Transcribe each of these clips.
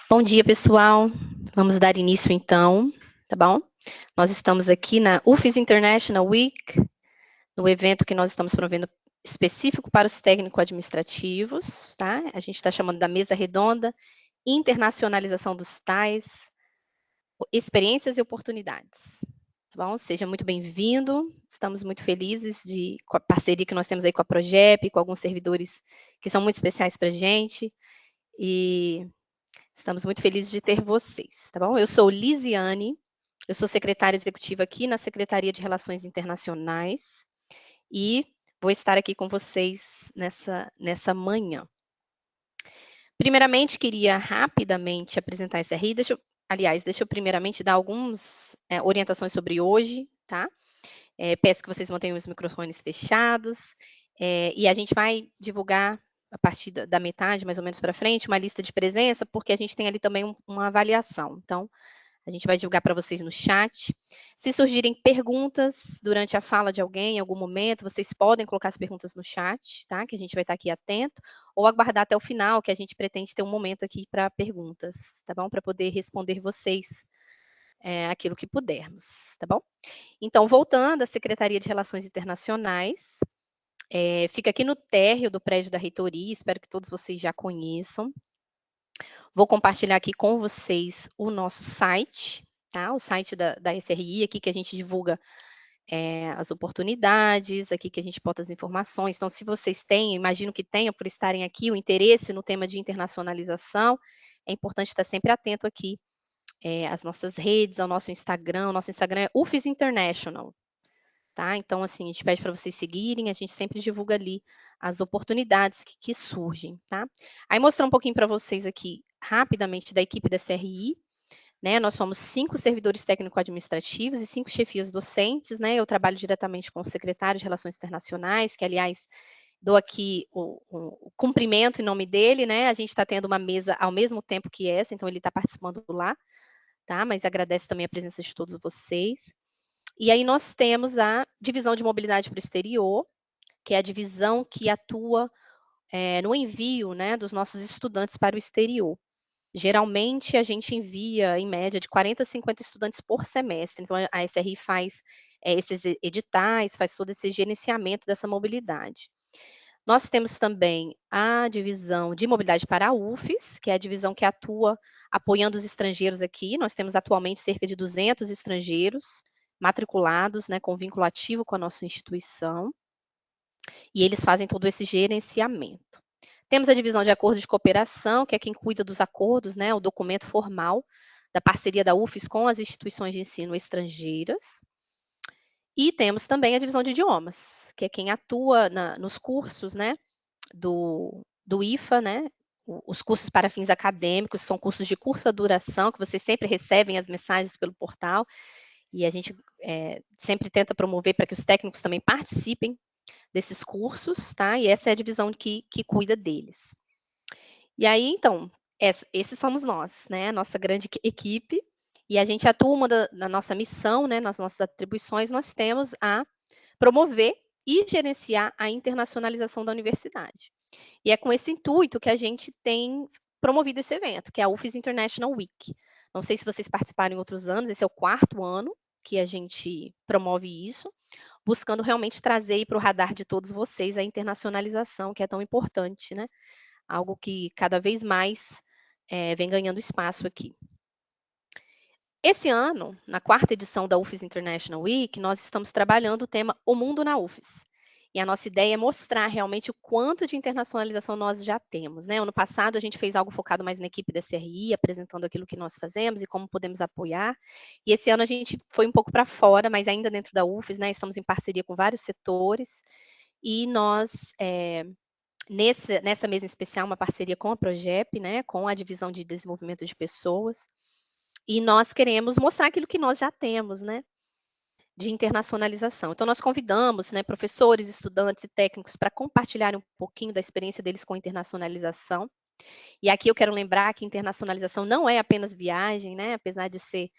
Bom dia, pessoal. Vamos dar início então, tá bom? Nós estamos aqui na UFES International Week, no evento que nós estamos promovendo específico para os técnico-administrativos, tá? A gente está chamando da mesa redonda Internacionalização dos TAIs, experiências e oportunidades. Tá bom? Seja muito bem-vindo. Estamos muito felizes com a parceria que nós temos aí com a Progep, com alguns servidores que são muito especiais para a gente. E estamos muito felizes de ter vocês, tá bom? Eu sou Lisiane, eu sou secretária executiva aqui na Secretaria de Relações Internacionais e vou estar aqui com vocês nessa manhã. Primeiramente, queria rapidamente apresentar a SRI. Deixa eu primeiramente dar algumas orientações sobre hoje, tá? Peço que vocês mantenham os microfones fechados e a gente vai divulgar a partir da metade, mais ou menos para frente, uma lista de presença, porque a gente tem ali também uma avaliação. Então, a gente vai divulgar para vocês no chat. Se surgirem perguntas durante a fala de alguém, em algum momento, vocês podem colocar as perguntas no chat, tá? Que a gente vai estar aqui atento, ou aguardar até o final, que a gente pretende ter um momento aqui para perguntas, tá bom? Para poder responder vocês aquilo que pudermos, tá bom? Então, voltando à Secretaria de Relações Internacionais, fica aqui no térreo do prédio da reitoria, espero que todos vocês já conheçam. Vou compartilhar aqui com vocês o nosso site, tá? O site da SRI, aqui que a gente divulga as oportunidades, aqui que a gente bota as informações. Então, se vocês têm, imagino que tenham, por estarem aqui, o interesse no tema de internacionalização, é importante estar sempre atento aqui às nossas redes, ao nosso Instagram. O nosso Instagram é UFES International, tá? Então, assim, a gente pede para vocês seguirem, a gente sempre divulga ali as oportunidades que surgem, tá? Aí, mostrar um pouquinho para vocês aqui, rapidamente, da equipe da CRI, né? Nós somos 5 servidores técnico-administrativos e 5 chefias docentes, né? Eu trabalho diretamente com o secretário de Relações Internacionais, que, aliás, dou aqui o cumprimento em nome dele, né? A gente está tendo uma mesa ao mesmo tempo que essa, então ele está participando lá, tá? Mas agradece também a presença de todos vocês. E aí nós temos a divisão de mobilidade para o exterior, que é a divisão que atua no envio, né, dos nossos estudantes para o exterior. Geralmente a gente envia, em média, de 40 a 50 estudantes por semestre. Então a SRI faz esses editais, faz todo esse gerenciamento dessa mobilidade. Nós temos também a divisão de mobilidade para a UFES, que é a divisão que atua apoiando os estrangeiros aqui. Nós temos atualmente cerca de 200 estrangeiros matriculados, né, com vínculo ativo com a nossa instituição, e eles fazem todo esse gerenciamento. Temos a divisão de acordo de cooperação, que é quem cuida dos acordos, né, o documento formal da parceria da UFES com as instituições de ensino estrangeiras. E temos também a divisão de idiomas, que é quem atua nos cursos, né, do IFA, né, os cursos para fins acadêmicos, são cursos de curta duração, que vocês sempre recebem as mensagens pelo portal, e a gente sempre tenta promover para que os técnicos também participem desses cursos, tá? E essa é a divisão que cuida deles. E aí, então, esses somos nós, né? A nossa grande equipe, e a gente atua na nossa missão, né? Nas nossas atribuições, nós temos a promover e gerenciar a internacionalização da universidade. E é com esse intuito que a gente tem promovido esse evento, que é a UFES International Week. Não sei se vocês participaram em outros anos, esse é o 4º ano que a gente promove isso, buscando realmente trazer para o radar de todos vocês a internacionalização, que é tão importante, né? Algo que cada vez mais vem ganhando espaço aqui. Esse ano, na 4ª edição da UFES International Week, nós estamos trabalhando o tema O Mundo na UFES. E a nossa ideia é mostrar realmente o quanto de internacionalização nós já temos, né? Ano passado a gente fez algo focado mais na equipe da CRI, apresentando aquilo que nós fazemos e como podemos apoiar. E esse ano a gente foi um pouco para fora, mas ainda dentro da UFES, né? Estamos em parceria com vários setores e nós nessa mesa em especial, uma parceria com a Progep, né? Com a divisão de desenvolvimento de pessoas. E nós queremos mostrar aquilo que nós já temos, né? De internacionalização. Então, nós convidamos, né, professores, estudantes e técnicos para compartilharem um pouquinho da experiência deles com internacionalização. E aqui eu quero lembrar que internacionalização não é apenas viagem, né? Apesar de ser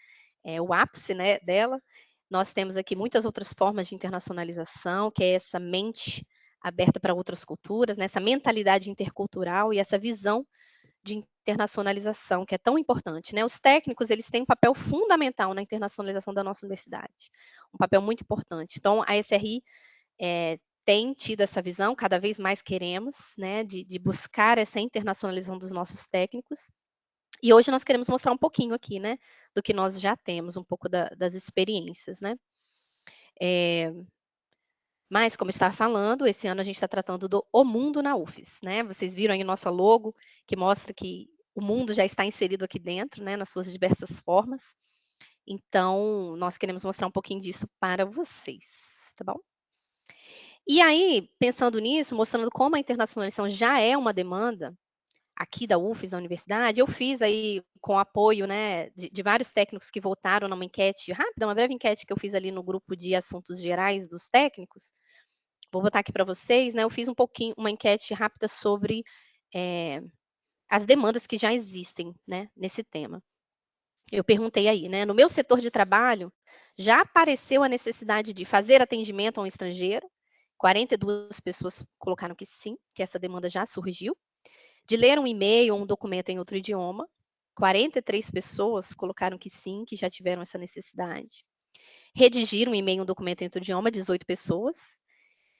o ápice, né, dela, nós temos aqui muitas outras formas de internacionalização, que é essa mente aberta para outras culturas, né? Essa mentalidade intercultural e essa visão de internacionalização, que é tão importante, né? Os técnicos, eles têm um papel fundamental na internacionalização da nossa universidade, um papel muito importante. Então, a SRI tem tido essa visão, cada vez mais queremos, né, de buscar essa internacionalização dos nossos técnicos. E hoje nós queremos mostrar um pouquinho aqui, né, do que nós já temos, um pouco das experiências, né? Mas, como eu estava falando, esse ano a gente está tratando do O Mundo na UFES, né? Vocês viram aí o nosso logo, que mostra que o mundo já está inserido aqui dentro, né, nas suas diversas formas. Então, nós queremos mostrar um pouquinho disso para vocês, tá bom? E aí, pensando nisso, mostrando como a internacionalização já é uma demanda aqui da UFES, da universidade, eu fiz aí com apoio, né, de vários técnicos que votaram numa enquete rápida, uma breve enquete que eu fiz ali no grupo de assuntos gerais dos técnicos. Vou botar aqui para vocês, né? Eu fiz uma enquete rápida sobre as demandas que já existem, né, nesse tema. Eu perguntei aí, né? No meu setor de trabalho, já apareceu a necessidade de fazer atendimento a um estrangeiro? 42 pessoas colocaram que sim, que essa demanda já surgiu. De ler um e-mail ou um documento em outro idioma? 43 pessoas colocaram que sim, que já tiveram essa necessidade. Redigir um e-mail ou um documento em outro idioma? 18 pessoas.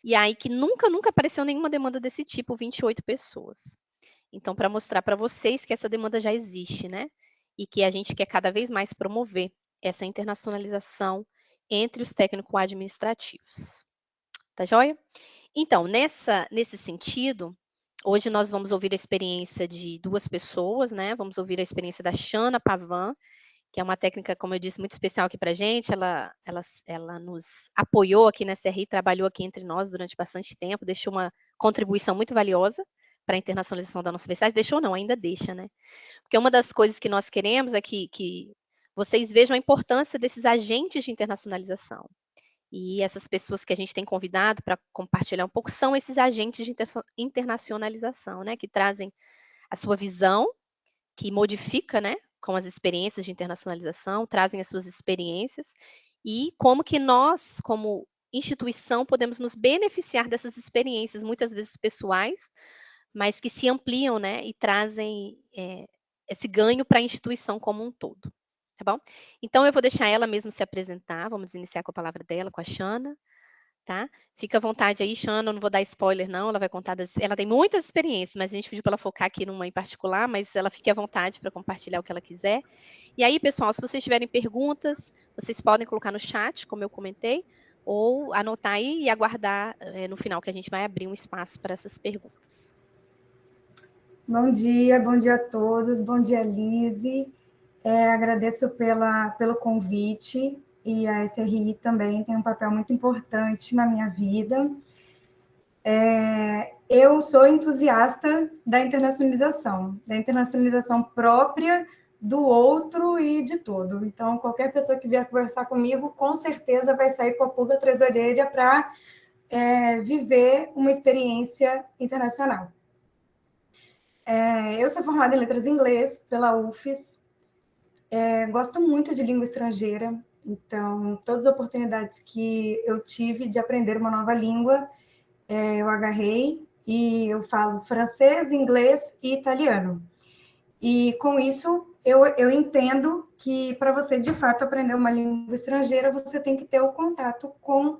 E aí que nunca apareceu nenhuma demanda desse tipo, 28 pessoas. Então, para mostrar para vocês que essa demanda já existe, né? E que a gente quer cada vez mais promover essa internacionalização entre os técnico-administrativos. Tá joia? Então, nesse sentido, hoje nós vamos ouvir a experiência de duas pessoas, né? Vamos ouvir a experiência da Shana Pavan, que é uma técnica, como eu disse, muito especial aqui para a gente. Ela nos apoiou aqui na SRI, trabalhou aqui entre nós durante bastante tempo, deixou uma contribuição muito valiosa para a internacionalização da nossa universidade. Deixou não, ainda deixa, né? Porque uma das coisas que nós queremos é que vocês vejam a importância desses agentes de internacionalização. E essas pessoas que a gente tem convidado para compartilhar um pouco são esses agentes de internacionalização, né? Que trazem a sua visão, que modifica, né, com as experiências de internacionalização, trazem as suas experiências e como que nós, como instituição, podemos nos beneficiar dessas experiências, muitas vezes pessoais, mas que se ampliam, né, e trazem esse ganho para a instituição como um todo, tá bom? Então, eu vou deixar ela mesma se apresentar, vamos iniciar com a palavra dela, com a Shana. Tá? Fica à vontade aí, Shana, eu não vou dar spoiler não, ela vai contar ela tem muitas experiências, mas a gente pediu para ela focar aqui numa em particular, mas ela fique à vontade para compartilhar o que ela quiser. E aí, pessoal, se vocês tiverem perguntas, vocês podem colocar no chat, como eu comentei, ou anotar aí e aguardar no final, que a gente vai abrir um espaço para essas perguntas. Bom dia a todos, bom dia, Lise. Agradeço pelo convite e a SRI também tem um papel muito importante na minha vida. Eu sou entusiasta da internacionalização própria, do outro e de todo. Então, qualquer pessoa que vier conversar comigo, com certeza vai sair com a pulga atrás da orelha para viver uma experiência internacional. Eu sou formada em Letras em Inglês pela UFES, gosto muito de língua estrangeira, então todas as oportunidades que eu tive de aprender uma nova língua, eu agarrei e eu falo francês, inglês e italiano. E com isso eu entendo que para você de fato aprender uma língua estrangeira, você tem que ter o contato com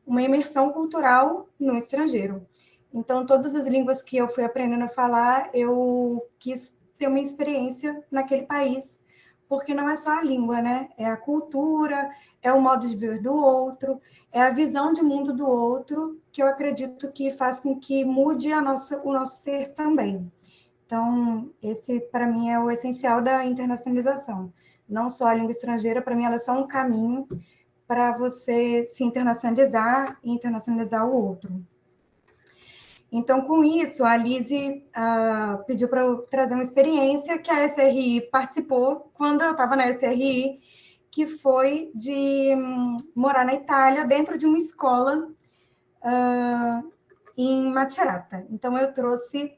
uma imersão cultural no estrangeiro. Então, todas as línguas que eu fui aprendendo a falar, eu quis ter uma experiência naquele país, porque não é só a língua, né? É a cultura, é o modo de ver do outro, é a visão de mundo do outro, que eu acredito que faz com que mude o nosso ser também. Então, esse, para mim, é o essencial da internacionalização. Não só a língua estrangeira, para mim, ela é só um caminho para você se internacionalizar e internacionalizar o outro. Então, com isso, a Lise pediu para eu trazer uma experiência que a SRI participou quando eu estava na SRI, que foi de morar na Itália, dentro de uma escola em Macerata. Então, eu trouxe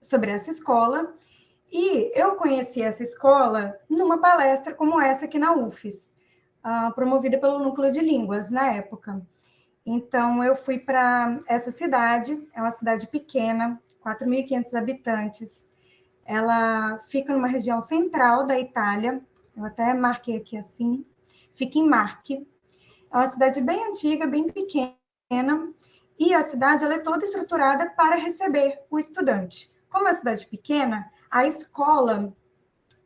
sobre essa escola, e eu conheci essa escola numa palestra como essa aqui na UFES, promovida pelo Núcleo de Línguas, na época. Então, eu fui para essa cidade, é uma cidade pequena, 4.500 habitantes. Ela fica numa região central da Itália, eu até marquei aqui assim, fica em Marche. É uma cidade bem antiga, bem pequena, e a cidade ela é toda estruturada para receber o estudante. Como é uma cidade pequena, a escola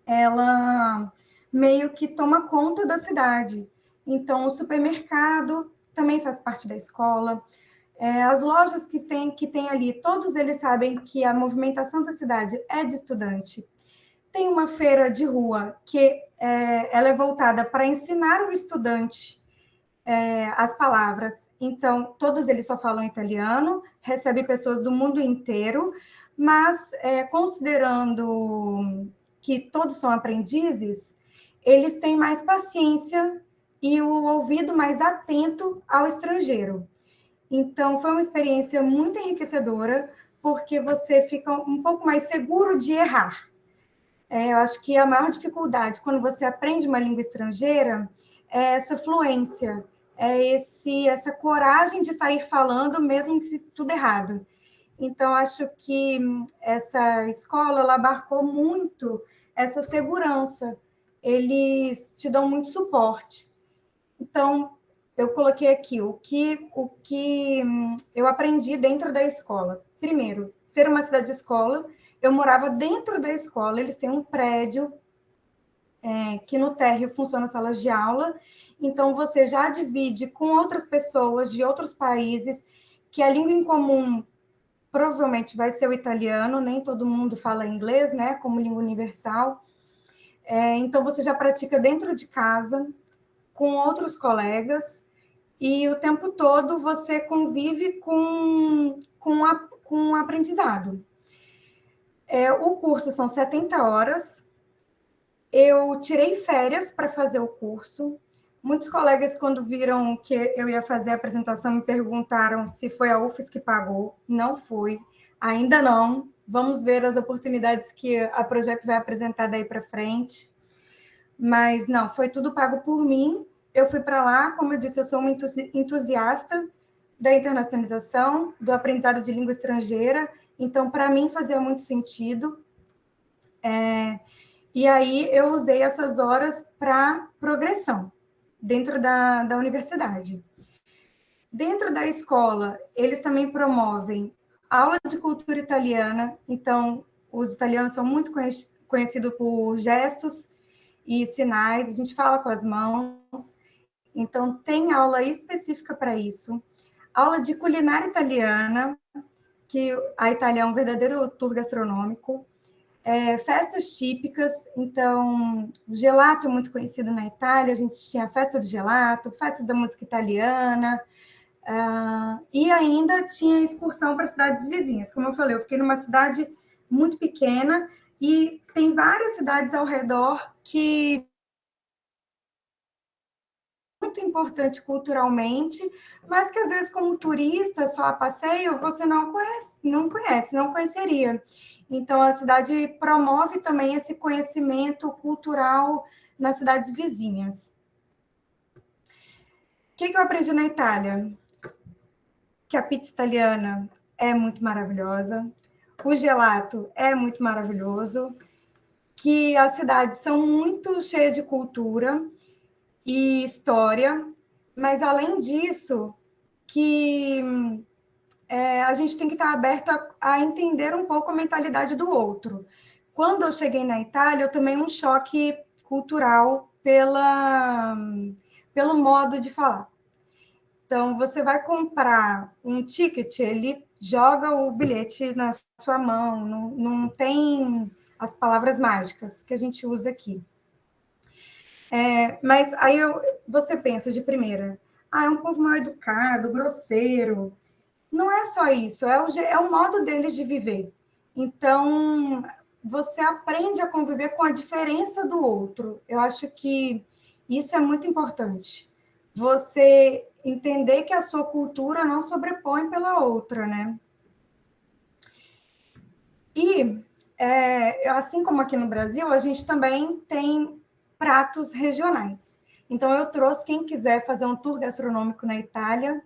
ela meio que toma conta da cidade. Então, o supermercado também faz parte da escola. As lojas que tem ali, todos eles sabem que a movimentação da cidade é de estudante. Tem uma feira de rua que ela é voltada para ensinar o estudante as palavras. Então, todos eles só falam italiano, recebe pessoas do mundo inteiro, mas considerando que todos são aprendizes, eles têm mais paciência e o ouvido mais atento ao estrangeiro. Então, foi uma experiência muito enriquecedora, porque você fica um pouco mais seguro de errar. Eu acho que a maior dificuldade quando você aprende uma língua estrangeira é essa fluência, essa coragem de sair falando, mesmo que tudo errado. Então, acho que essa escola ela abarcou muito essa segurança. Eles te dão muito suporte. Então, eu coloquei aqui o que eu aprendi dentro da escola. Primeiro, ser uma cidade-escola. Eu morava dentro da escola, eles têm um prédio que no térreo funciona salas de aula, então você já divide com outras pessoas de outros países, que a língua em comum provavelmente vai ser o italiano, nem todo mundo fala inglês, né, como língua universal. Então você já pratica dentro de casa, com outros colegas, e o tempo todo você convive com o aprendizado. O curso são 70 horas. Eu tirei férias para fazer o curso. Muitos colegas, quando viram que eu ia fazer a apresentação, me perguntaram se foi a UFES que pagou. Não foi, ainda não. Vamos ver as oportunidades que a Projeto vai apresentar daí para frente. Mas não, foi tudo pago por mim. Eu fui para lá, como eu disse, eu sou uma entusiasta da internacionalização, do aprendizado de língua estrangeira. Então, para mim, fazia muito sentido. E aí eu usei essas horas para progressão dentro da universidade. Dentro da escola, eles também promovem aula de cultura italiana. Então, os italianos são muito conhecidos por gestos e sinais. A gente fala com as mãos. Então, tem aula específica para isso. Aula de culinária italiana, que a Itália é um verdadeiro tour gastronômico. Festas típicas, então, o gelato é muito conhecido na Itália, a gente tinha a festa do gelato, festa da música italiana, e ainda tinha excursão para cidades vizinhas. Como eu falei, eu fiquei numa cidade muito pequena e tem várias cidades ao redor que muito importante culturalmente, mas que às vezes como turista, só a passeio, você não conhece, não conheceria. Então a cidade promove também esse conhecimento cultural nas cidades vizinhas. O que eu aprendi na Itália? Que a pizza italiana é muito maravilhosa, o gelato é muito maravilhoso, que as cidades são muito cheias de cultura e história, mas além disso, que a gente tem que estar aberto a entender um pouco a mentalidade do outro. Quando eu cheguei na Itália, eu tomei um choque cultural pelo modo de falar. Então, você vai comprar um ticket, ele joga o bilhete na sua mão, não tem as palavras mágicas que a gente usa aqui. Mas aí você pensa de primeira, é um povo mal educado, grosseiro. Não é só isso, é o modo deles de viver. Então, você aprende a conviver com a diferença do outro. Eu acho que isso é muito importante. Você entender que a sua cultura não sobrepõe pela outra, né? E, assim como aqui no Brasil, a gente também tem pratos regionais. Então, eu trouxe, quem quiser fazer um tour gastronômico na Itália,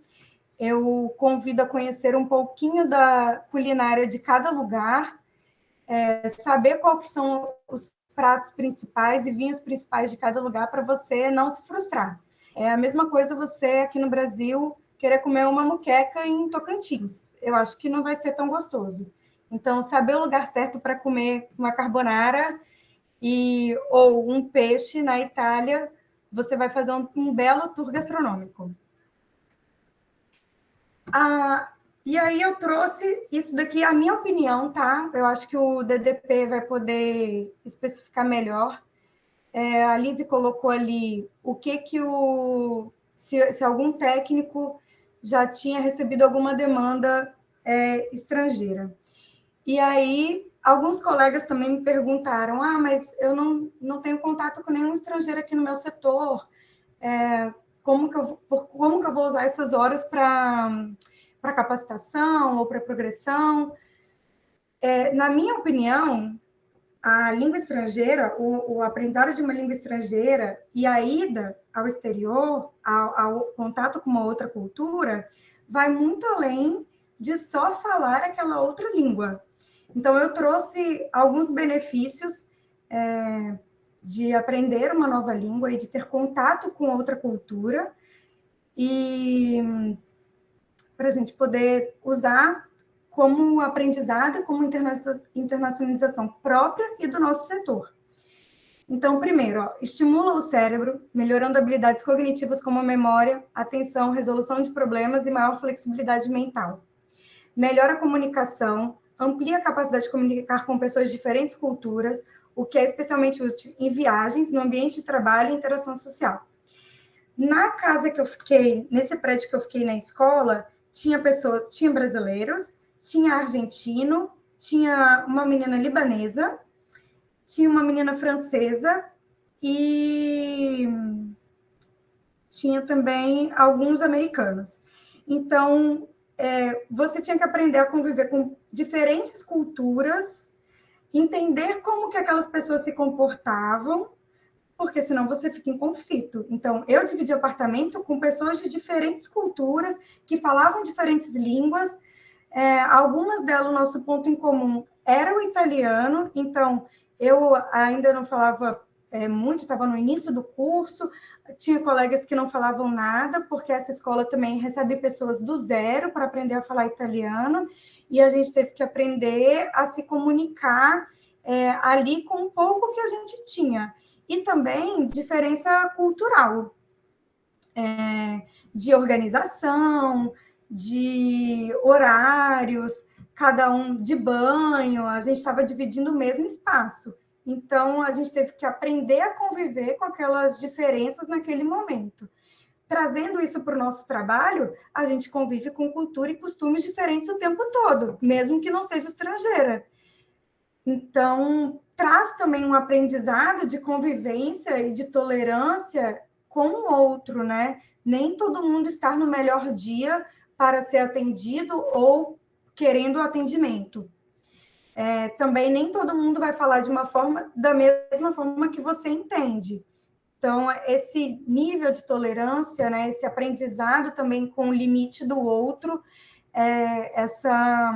eu convido a conhecer um pouquinho da culinária de cada lugar, saber quais são os pratos principais e vinhos principais de cada lugar para você não se frustrar. É a mesma coisa você aqui no Brasil querer comer uma moqueca em Tocantins. Eu acho que não vai ser tão gostoso. Então, saber o lugar certo para comer uma carbonara ou um peixe na Itália, você vai fazer um belo tour gastronômico. E aí eu trouxe isso daqui, a minha opinião, tá? Eu acho que o DDP vai poder especificar melhor. A Lise colocou ali o que se algum técnico já tinha recebido alguma demanda estrangeira. E aí, alguns colegas também me perguntaram, mas eu não tenho contato com nenhum estrangeiro aqui no meu setor, como que eu vou usar essas horas para capacitação ou para progressão? Na minha opinião, a língua estrangeira, o aprendizado de uma língua estrangeira e a ida ao exterior, ao contato com uma outra cultura, vai muito além de só falar aquela outra língua. Então, eu trouxe alguns benefícios de aprender uma nova língua e de ter contato com outra cultura, e para a gente poder usar como aprendizado, como internacionalização própria e do nosso setor. Então, primeiro, estimula o cérebro, melhorando habilidades cognitivas como a memória, atenção, resolução de problemas e maior flexibilidade mental. Melhora a comunicação, amplia a capacidade de comunicar com pessoas de diferentes culturas, o que é especialmente útil em viagens, no ambiente de trabalho e interação social. Na casa que eu fiquei, nesse prédio que eu fiquei na escola, tinha brasileiros, tinha argentino, tinha uma menina libanesa, tinha uma menina francesa e tinha também alguns americanos. Então, você tinha que aprender a conviver com diferentes culturas, entender como que aquelas pessoas se comportavam, porque senão você fica em conflito. Então, eu dividi apartamento com pessoas de diferentes culturas, que falavam diferentes línguas. Algumas delas, o nosso ponto em comum era o italiano, então eu ainda não falava muito, estava no início do curso, tinha colegas que não falavam nada, porque essa escola também recebe pessoas do zero para aprender a falar italiano, e a gente teve que aprender a se comunicar ali com um pouco que a gente tinha. E também diferença cultural, de organização, de horários, cada um de banho, a gente estava dividindo o mesmo espaço. Então, a gente teve que aprender a conviver com aquelas diferenças naquele momento. Trazendo isso para o nosso trabalho, a gente convive com cultura e costumes diferentes o tempo todo, mesmo que não seja estrangeira. Então, traz também um aprendizado de convivência e de tolerância com o outro, né? Nem todo mundo está no melhor dia para ser atendido ou querendo atendimento. Também nem todo mundo vai falar da mesma forma que você entende. Então, esse nível de tolerância, né, esse aprendizado também com o limite do outro, essa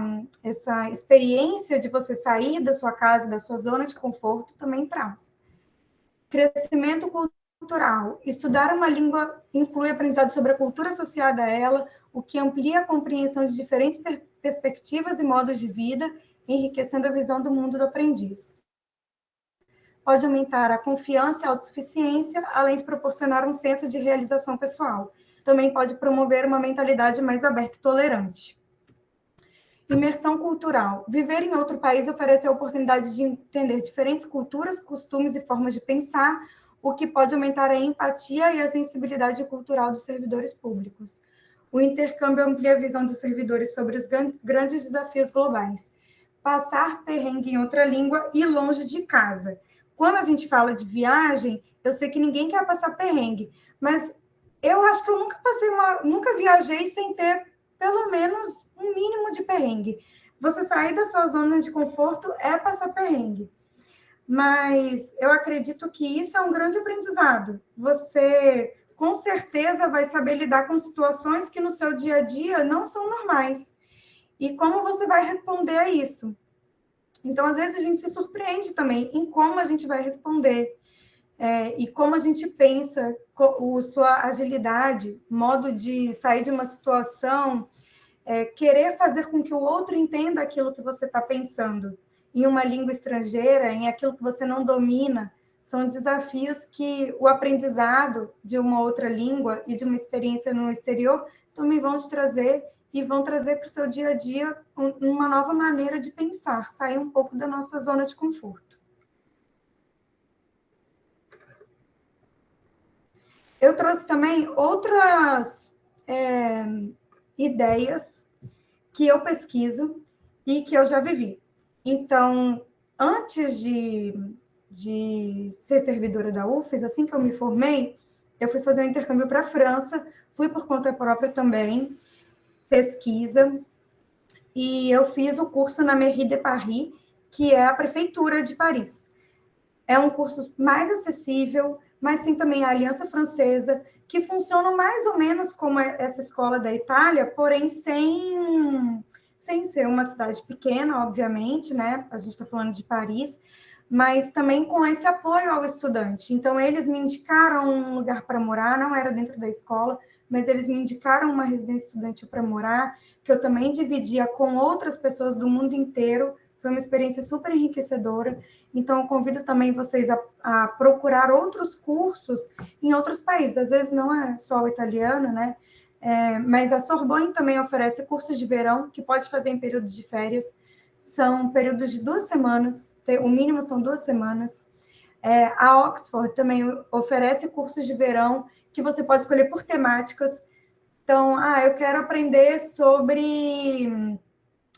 experiência de você sair da sua casa, da sua zona de conforto, também traz. Crescimento cultural. Estudar uma língua inclui aprendizado sobre a cultura associada a ela, o que amplia a compreensão de diferentes perspectivas e modos de vida, enriquecendo a visão do mundo do aprendiz. Pode aumentar a confiança e a autossuficiência, além de proporcionar um senso de realização pessoal. Também pode promover uma mentalidade mais aberta e tolerante. Imersão cultural. Viver em outro país oferece a oportunidade de entender diferentes culturas, costumes e formas de pensar, o que pode aumentar a empatia e a sensibilidade cultural dos servidores públicos. O intercâmbio amplia a visão dos servidores sobre os grandes desafios globais. Passar perrengue em outra língua e longe de casa. Quando a gente fala de viagem, eu sei que ninguém quer passar perrengue, mas eu acho que eu nunca viajei sem ter pelo menos um mínimo de perrengue. Você sair da sua zona de conforto é passar perrengue. Mas eu acredito que isso é um grande aprendizado. Você com certeza vai saber lidar com situações que no seu dia a dia não são normais. E como você vai responder a isso? Então, às vezes, a gente se surpreende também em como a gente vai responder. E como a gente pensa, sua agilidade, modo de sair de uma situação, querer fazer com que o outro entenda aquilo que você está pensando em uma língua estrangeira, em aquilo que você não domina, são desafios que o aprendizado de uma outra língua e de uma experiência no exterior também vão te trazer e vão trazer para o seu dia a dia uma nova maneira de pensar, sair um pouco da nossa zona de conforto. Eu trouxe também outras ideias que eu pesquiso e que eu já vivi. Então, antes de ser servidora da UFES, assim que eu me formei, eu fui fazer um intercâmbio para a França, fui por conta própria também, pesquisa, e eu fiz o curso na Mairie de Paris, que é a prefeitura de Paris. É um curso mais acessível, mas tem também a Aliança Francesa, que funciona mais ou menos como essa escola da Itália, porém sem ser uma cidade pequena, obviamente, né? A gente está falando de Paris, mas também com esse apoio ao estudante. Então, eles me indicaram um lugar para morar, não era dentro da escola, mas eles me indicaram uma residência estudantil para morar, que eu também dividia com outras pessoas do mundo inteiro. Foi uma experiência super enriquecedora. Então, eu convido também vocês a procurar outros cursos em outros países. Às vezes não é só o italiano, né? Mas a Sorbonne também oferece cursos de verão, que pode fazer em período de férias. São períodos de 2 semanas, o mínimo são 2 semanas. A Oxford também oferece cursos de verão, que você pode escolher por temáticas. Então, eu quero aprender sobre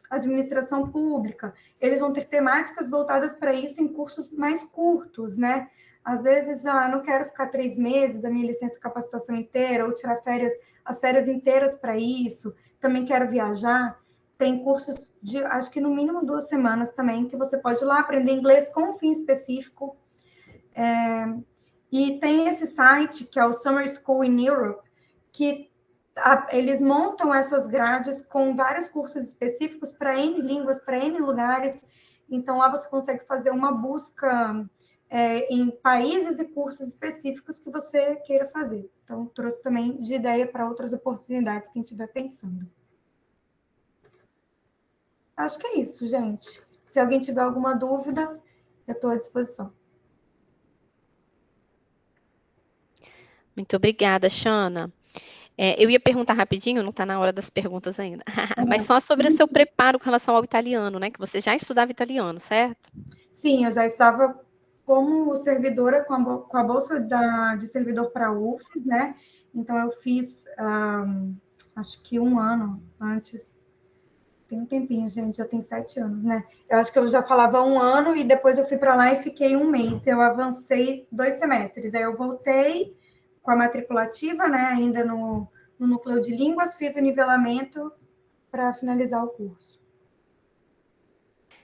administração pública. Eles vão ter temáticas voltadas para isso em cursos mais curtos, né? Às vezes, não quero ficar 3 meses, a minha licença de capacitação inteira, ou tirar as férias inteiras para isso. Também quero viajar. Tem cursos de, acho que no mínimo 2 semanas também, que você pode ir lá aprender inglês com um fim específico. E tem esse site, que é o Summer School in Europe, que eles montam essas grades com vários cursos específicos para N línguas, para N lugares. Então, lá você consegue fazer uma busca em países e cursos específicos que você queira fazer. Então, trouxe também de ideia para outras oportunidades, quem estiver pensando. Acho que é isso, gente. Se alguém tiver alguma dúvida, eu estou à disposição. Muito obrigada, Shana. Eu ia perguntar rapidinho, não está na hora das perguntas ainda, mas só sobre o seu preparo com relação ao italiano, né? Que você já estudava italiano, certo? Sim, eu já estava como servidora com a bolsa de servidor para a UFES, né? Então, eu fiz, acho que 1 ano antes. Tem um tempinho, gente, já tem 7 anos, né? Eu acho que eu já falava 1 ano e depois eu fui para lá e fiquei 1 mês. Eu avancei 2 semestres. Aí eu voltei com a matriculativa, né? Ainda no núcleo de línguas, fiz o nivelamento para finalizar o curso.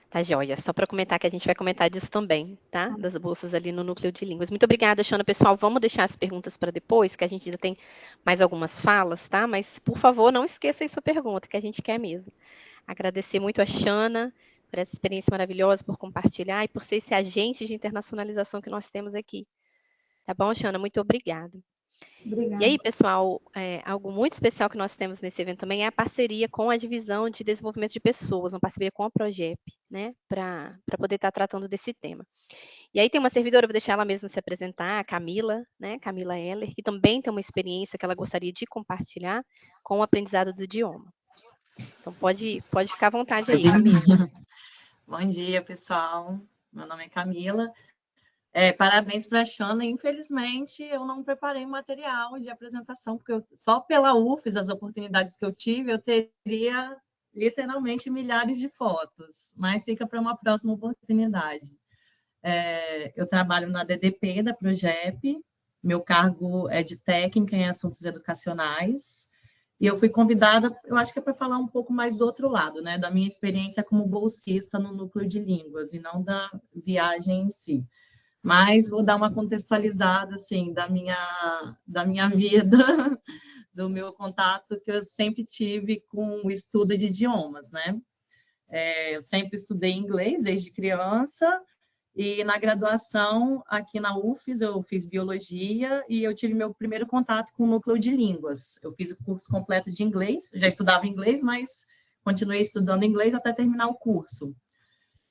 Tá joia. Só para comentar que a gente vai comentar disso também, tá? Das bolsas ali no núcleo de línguas. Muito obrigada, Shana. Pessoal, vamos deixar as perguntas para depois, que a gente ainda tem mais algumas falas, tá? Mas, por favor, não esqueça aí sua pergunta, que a gente quer mesmo. Agradecer muito a Shana por essa experiência maravilhosa, por compartilhar e por ser esse agente de internacionalização que nós temos aqui. Tá bom, Shana? Muito obrigada. Obrigada. E aí, pessoal, algo muito especial que nós temos nesse evento também é a parceria com a Divisão de Desenvolvimento de Pessoas, uma parceria com a Progep, né, para poder estar tratando desse tema. E aí tem uma servidora, eu vou deixar ela mesma se apresentar, a Camila, né, Camila Heller, que também tem uma experiência que ela gostaria de compartilhar com o aprendizado do idioma. Então, pode ficar à vontade aí, Camila. Bom dia, pessoal. Meu nome é Camila. Parabéns para a Shana. Infelizmente, eu não preparei material de apresentação, porque só pela UFES, as oportunidades que eu tive, eu teria literalmente milhares de fotos, mas fica para uma próxima oportunidade. Eu trabalho na DDP da Progep, meu cargo é de técnica em assuntos educacionais, e eu fui convidada, eu acho que é para falar um pouco mais do outro lado, né, da minha experiência como bolsista no núcleo de línguas, e não da viagem em si. mas vou dar uma contextualizada, assim, da minha vida, do meu contato que eu sempre tive com o estudo de idiomas, né? Eu sempre estudei inglês desde criança, e na graduação, aqui na UFES, eu fiz biologia e eu tive meu primeiro contato com o núcleo de línguas. Eu fiz o curso completo de inglês, já estudava inglês, mas continuei estudando inglês até terminar o curso.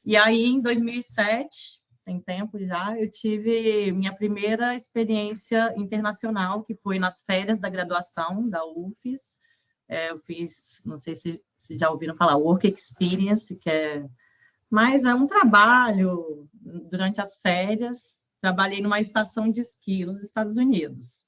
E aí, em 2007, tem tempo já, eu tive minha primeira experiência internacional, que foi nas férias da graduação da UFES. Eu fiz, não sei se já ouviram falar, Work Experience, que é um trabalho durante as férias. Trabalhei numa estação de esqui nos Estados Unidos.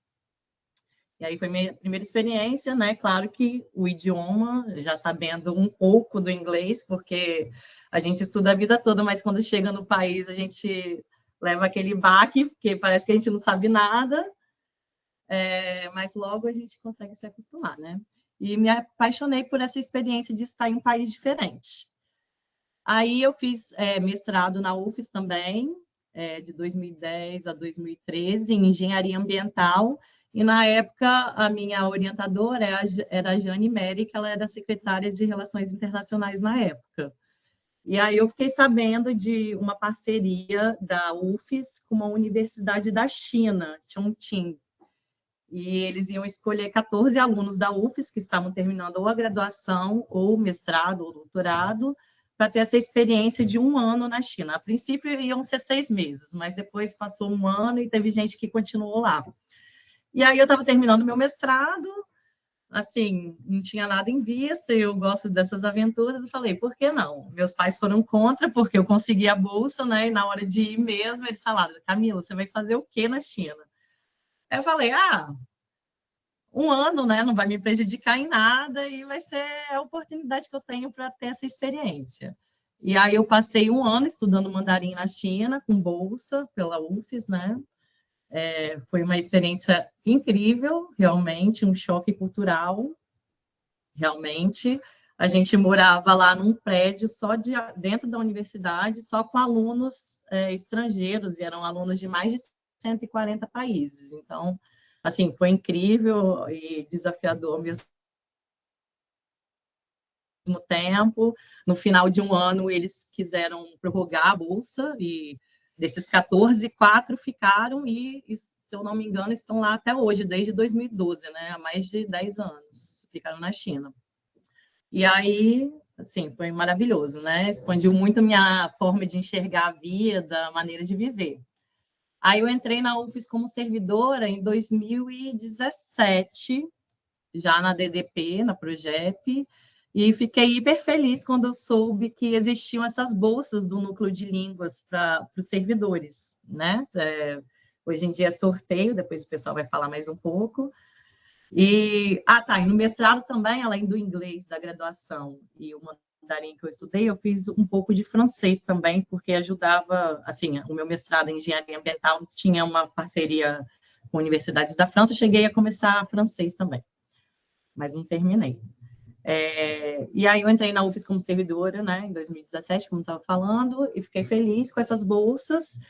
E aí foi minha primeira experiência, né? Claro que o idioma, já sabendo um pouco do inglês, porque a gente estuda a vida toda, mas quando chega no país a gente leva aquele baque, porque parece que a gente não sabe nada, mas logo a gente consegue se acostumar, né? E me apaixonei por essa experiência de estar em um país diferente. Aí eu fiz mestrado na UFES também, de 2010 a 2013, em engenharia ambiental, e na época a minha orientadora era a Jane Meri, que ela era secretária de Relações Internacionais na época. E aí eu fiquei sabendo de uma parceria da UFES com uma universidade da China, Chongqing. E eles iam escolher 14 alunos da UFES que estavam terminando ou a graduação, ou o mestrado, ou doutorado, para ter essa experiência de 1 ano na China. A princípio iam ser 6 meses, mas depois passou 1 ano e teve gente que continuou lá. E aí eu estava terminando meu mestrado, assim, não tinha nada em vista, eu gosto dessas aventuras, eu falei, por que não? Meus pais foram contra, porque eu consegui a bolsa, né? E na hora de ir mesmo, eles falaram, Camila, você vai fazer o quê na China? Aí eu falei, 1 ano, né? Não vai me prejudicar em nada e vai ser a oportunidade que eu tenho para ter essa experiência. E aí eu passei 1 ano estudando mandarim na China, com bolsa pela UFES, né? Foi uma experiência incrível, realmente, um choque cultural, realmente. A gente morava lá num prédio dentro da universidade, só com alunos estrangeiros, e eram alunos de mais de 140 países. Então, assim, foi incrível e desafiador ao mesmo tempo. No final de 1 ano, eles quiseram prorrogar a bolsa, e desses 14, 4 ficaram, e se eu não me engano, estão lá até hoje, desde 2012, né? Há mais de 10 anos, ficaram na China. E aí, assim, foi maravilhoso, né? Expandiu muito a minha forma de enxergar a vida, a maneira de viver. Aí eu entrei na UFES como servidora em 2017, já na DDP, na Progep, e fiquei hiper feliz quando eu soube que existiam essas bolsas do núcleo de línguas para os servidores, né? Hoje em dia é sorteio, depois o pessoal vai falar mais um pouco. E no mestrado também, além do inglês da graduação e o mandarim que eu estudei, eu fiz um pouco de francês também, porque ajudava, assim, o meu mestrado em engenharia ambiental tinha uma parceria com universidades da França, eu cheguei a começar francês também, mas não terminei. E aí eu entrei na UFES como servidora, né, em 2017, como estava falando, e fiquei feliz com essas bolsas.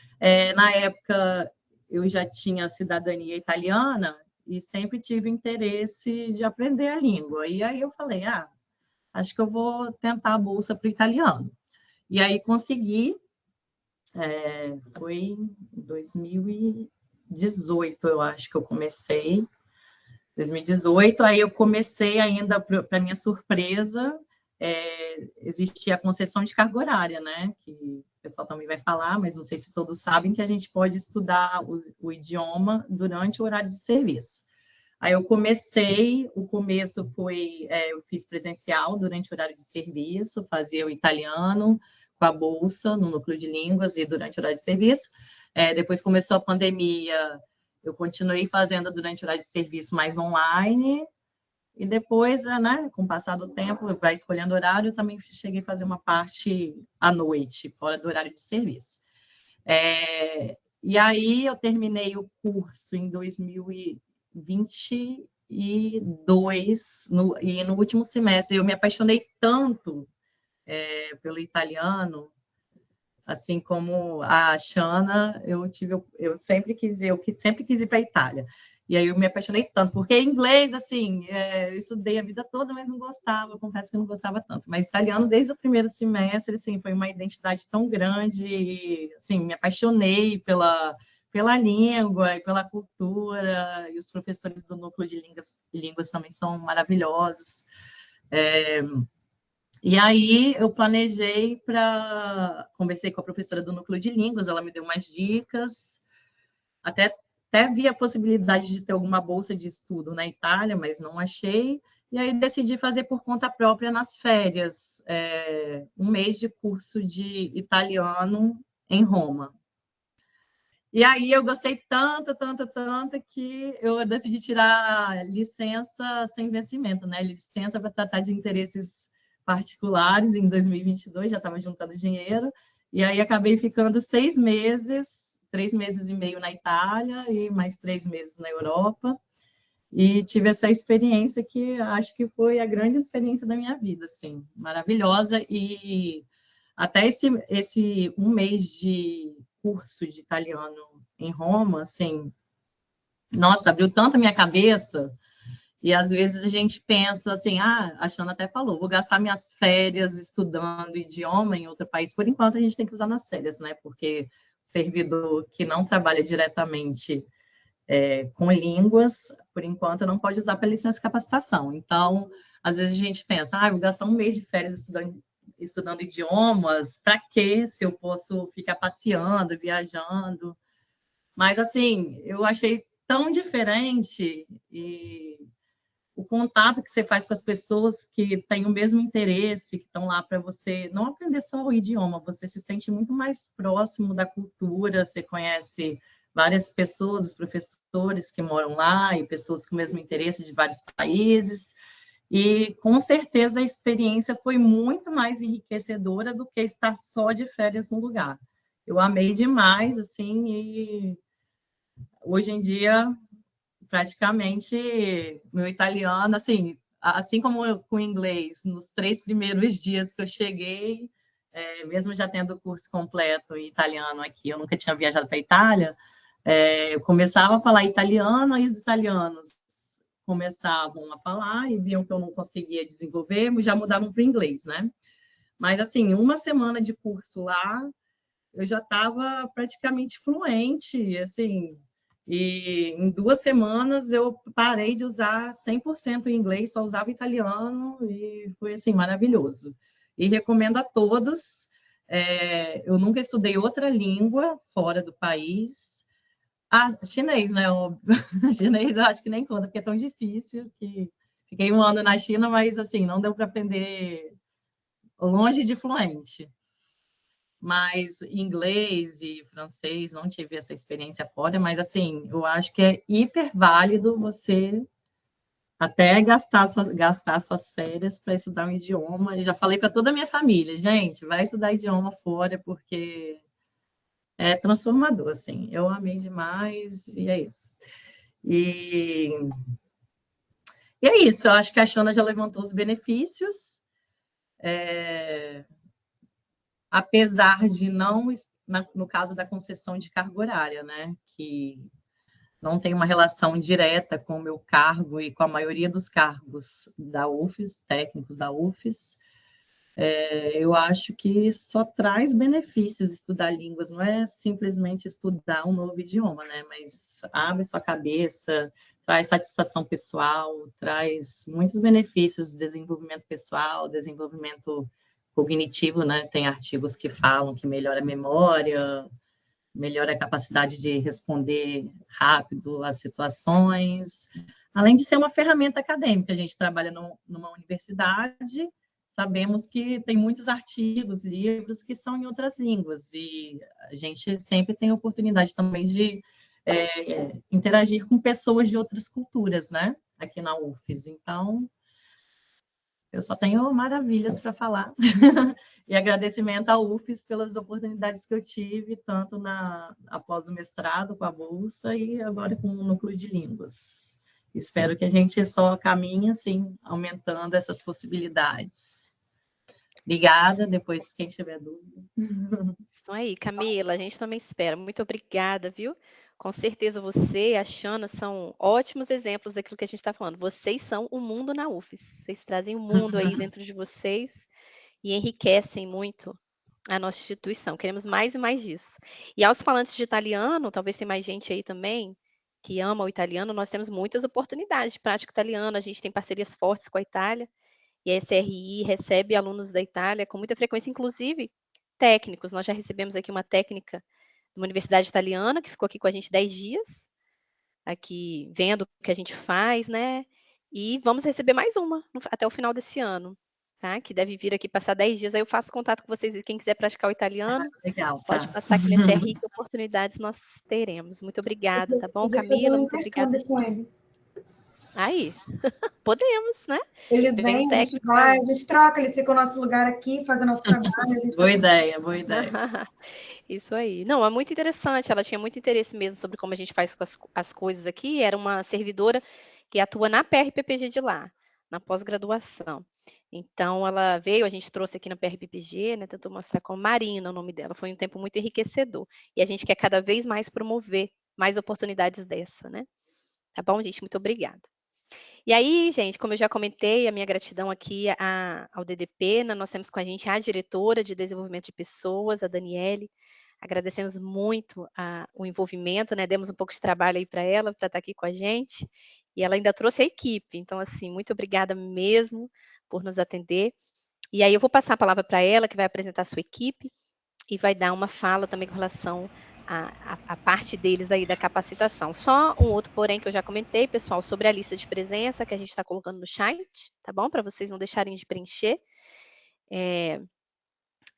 Na época, eu já tinha cidadania italiana, e sempre tive interesse de aprender a língua. E aí eu falei, acho que eu vou tentar a bolsa para o italiano. E aí consegui, foi em 2018, eu acho que eu comecei, 2018, aí eu comecei ainda, para minha surpresa, existia a concessão de carga horária, né? Que o pessoal também vai falar, mas não sei se todos sabem que a gente pode estudar o idioma durante o horário de serviço. Aí eu comecei, o começo foi, eu fiz presencial durante o horário de serviço, fazia o italiano com a bolsa no núcleo de línguas e durante o horário de serviço. Depois começou a pandemia, eu continuei fazendo durante o horário de serviço mais online, e depois, né, com o passar do tempo, vai escolhendo horário, eu também cheguei a fazer uma parte à noite, fora do horário de serviço. E aí eu terminei o curso em 2022, e no último semestre eu me apaixonei tanto pelo italiano, assim como a Shana, eu sempre quis ir para a Itália. E aí eu me apaixonei tanto, porque inglês, assim, eu estudei a vida toda, mas não gostava, confesso que não gostava tanto. Mas italiano, desde o primeiro semestre, assim, foi uma identidade tão grande, e, assim, me apaixonei pela língua e pela cultura, e os professores do núcleo de línguas também são maravilhosos. E aí eu planejei conversei com a professora do núcleo de línguas, ela me deu umas dicas, até vi a possibilidade de ter alguma bolsa de estudo na Itália, mas não achei, e aí decidi fazer por conta própria nas férias, um mês de curso de italiano em Roma. E aí eu gostei tanto que eu decidi tirar licença sem vencimento, né? Licença para tratar de interesses particulares em 2022, já estava juntando dinheiro, e aí acabei ficando 6 meses, 3 meses e meio na Itália e mais 3 meses na Europa, e tive essa experiência que acho que foi a grande experiência da minha vida, assim, maravilhosa, e até esse um mês de curso de italiano em Roma, assim, nossa, abriu tanto a minha cabeça, e às vezes a gente pensa assim, a Shana até falou, vou gastar minhas férias estudando idioma em outro país, por enquanto a gente tem que usar nas férias, né, porque o servidor que não trabalha diretamente com línguas, por enquanto não pode usar para licença de capacitação, então, às vezes a gente pensa, vou gastar um mês de férias estudando idiomas, para quê? Se eu posso ficar passeando, viajando. Mas, assim, eu achei tão diferente, e o contato que você faz com as pessoas que têm o mesmo interesse, que estão lá para você não aprender só o idioma, você se sente muito mais próximo da cultura, você conhece várias pessoas, os professores que moram lá e pessoas com o mesmo interesse de vários países, e com certeza a experiência foi muito mais enriquecedora do que estar só de férias no lugar. Eu amei demais, assim, e hoje em dia, praticamente, meu italiano, assim como com o inglês, nos 3 primeiros dias que eu cheguei, mesmo já tendo o curso completo em italiano aqui, eu nunca tinha viajado para a Itália, eu começava a falar italiano, e os italianos começavam a falar e viam que eu não conseguia desenvolver, já mudavam para o inglês, né? Mas, assim, uma semana de curso lá, eu já estava praticamente fluente, assim, e em 2 semanas eu parei de usar 100% em inglês, só usava italiano, e foi, assim, maravilhoso. E recomendo a todos, eu nunca estudei outra língua fora do país, chinês, né? Óbvio. Chinês eu acho que nem conta, porque é tão difícil que fiquei 1 ano na China, mas assim, não deu para aprender longe de fluente. Mas inglês e francês, não tive essa experiência fora, mas assim, eu acho que é hiper válido você até gastar suas férias para estudar um idioma. Eu já falei para toda a minha família, gente, vai estudar idioma fora, porque é transformador, assim. Eu amei demais, e é isso. E é isso, eu acho que a Shana já levantou os benefícios, apesar de não, no caso da concessão de carga horária, né, que não tem uma relação direta com o meu cargo e com a maioria dos cargos da UFES, técnicos da UFES, eu acho que só traz benefícios estudar línguas, não é simplesmente estudar um novo idioma, né? Mas abre sua cabeça, traz satisfação pessoal, traz muitos benefícios, desenvolvimento pessoal, desenvolvimento cognitivo, né? Tem artigos que falam que melhora a memória, melhora a capacidade de responder rápido às situações, além de ser uma ferramenta acadêmica. A gente trabalha numa universidade, sabemos que tem muitos artigos, livros que são em outras línguas, e a gente sempre tem a oportunidade também de interagir com pessoas de outras culturas, né? Aqui na UFES. Então, eu só tenho maravilhas para falar. E agradecimento à UFES pelas oportunidades que eu tive, tanto após o mestrado, com a bolsa, e agora com o núcleo de línguas. Espero que a gente só caminhe, assim, aumentando essas possibilidades. Obrigada, depois quem tiver dúvida. Isso aí, Camila, a gente também espera. Muito obrigada, viu? Com certeza você e a Xana são ótimos exemplos daquilo que a gente está falando. Vocês são o mundo na UFES. Vocês trazem o mundo aí dentro de vocês e enriquecem muito a nossa instituição. Queremos mais e mais disso. E aos falantes de italiano, talvez tenha mais gente aí também que ama o italiano, nós temos muitas oportunidades de prática italiana, a gente tem parcerias fortes com a Itália, e a SRI recebe alunos da Itália com muita frequência, inclusive técnicos. Nós já recebemos aqui uma técnica de uma universidade italiana, que ficou aqui com a gente 10 dias, aqui vendo o que a gente faz, né? E vamos receber mais uma até o final desse ano, tá? Que deve vir aqui passar 10 dias. Aí eu faço contato com vocês e quem quiser praticar o italiano, Legal, pode tá. passar aqui na SRI, que oportunidades nós teremos. Muito obrigada, tá bom, Podia fazer Camila? um Muito obrigada. intercâmbio com eles. Aí, podemos, né? Eles Vem vêm, um a gente técnico vai, aí. a gente troca, eles ficam no nosso lugar aqui, fazem o nosso trabalho. A gente Boa ideia, boa ideia. Isso aí. Não, é muito interessante. Ela tinha muito interesse mesmo sobre como a gente faz com as coisas aqui. Era uma servidora que atua na PRPPG de lá, na pós-graduação. Então, ela veio, a gente trouxe aqui na PRPPG, né? Tentou mostrar como Marina, o nome dela. Foi um tempo muito enriquecedor. E a gente quer cada vez mais promover mais oportunidades dessa, né? Tá bom, gente? Muito obrigada. E aí, gente, como eu já comentei, a minha gratidão aqui ao DDP, né? Nós temos com a gente a diretora de desenvolvimento de pessoas, a Daniele. Agradecemos muito o envolvimento, né? Demos um pouco de trabalho aí para ela, para estar aqui com a gente. E ela ainda trouxe a equipe. Então, assim, muito obrigada mesmo por nos atender. E aí eu vou passar a palavra para ela, que vai apresentar a sua equipe e vai dar uma fala também com relação à parte deles aí da capacitação. Só um outro porém que eu já comentei, pessoal, sobre a lista de presença que a gente está colocando no chat, tá bom? Para vocês não deixarem de preencher.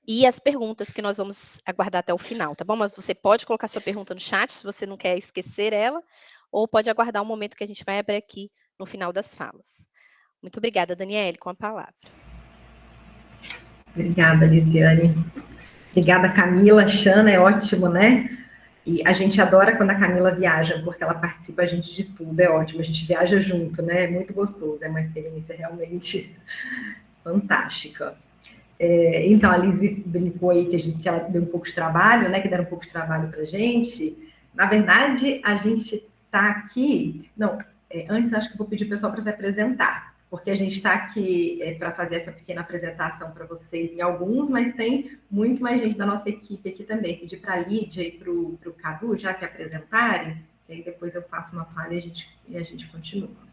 E as perguntas que nós vamos aguardar até o final, tá bom? Mas você pode colocar sua pergunta no chat, se você não quer esquecer ela, ou pode aguardar o momento que a gente vai abrir aqui no final das falas. Muito obrigada, Daniele, com a palavra. Obrigada, Lisiane. Obrigada, Camila. Xana, é ótimo, né? E a gente adora quando a Camila viaja, porque ela participa a gente de tudo, é ótimo. A gente viaja junto, né? É muito gostoso, é uma experiência realmente fantástica. Então, a Lise brincou aí que ela deu um pouco de trabalho, né? Que deram um pouco de trabalho para a gente. Na verdade, a gente está aqui... Não, antes acho que eu vou pedir o pessoal para se apresentar, porque a gente está aqui para fazer essa pequena apresentação para vocês em alguns, mas tem muito mais gente da nossa equipe aqui também. Pedir para a Lídia e para o Cadu já se apresentarem, e aí depois eu faço uma fala e a gente continua.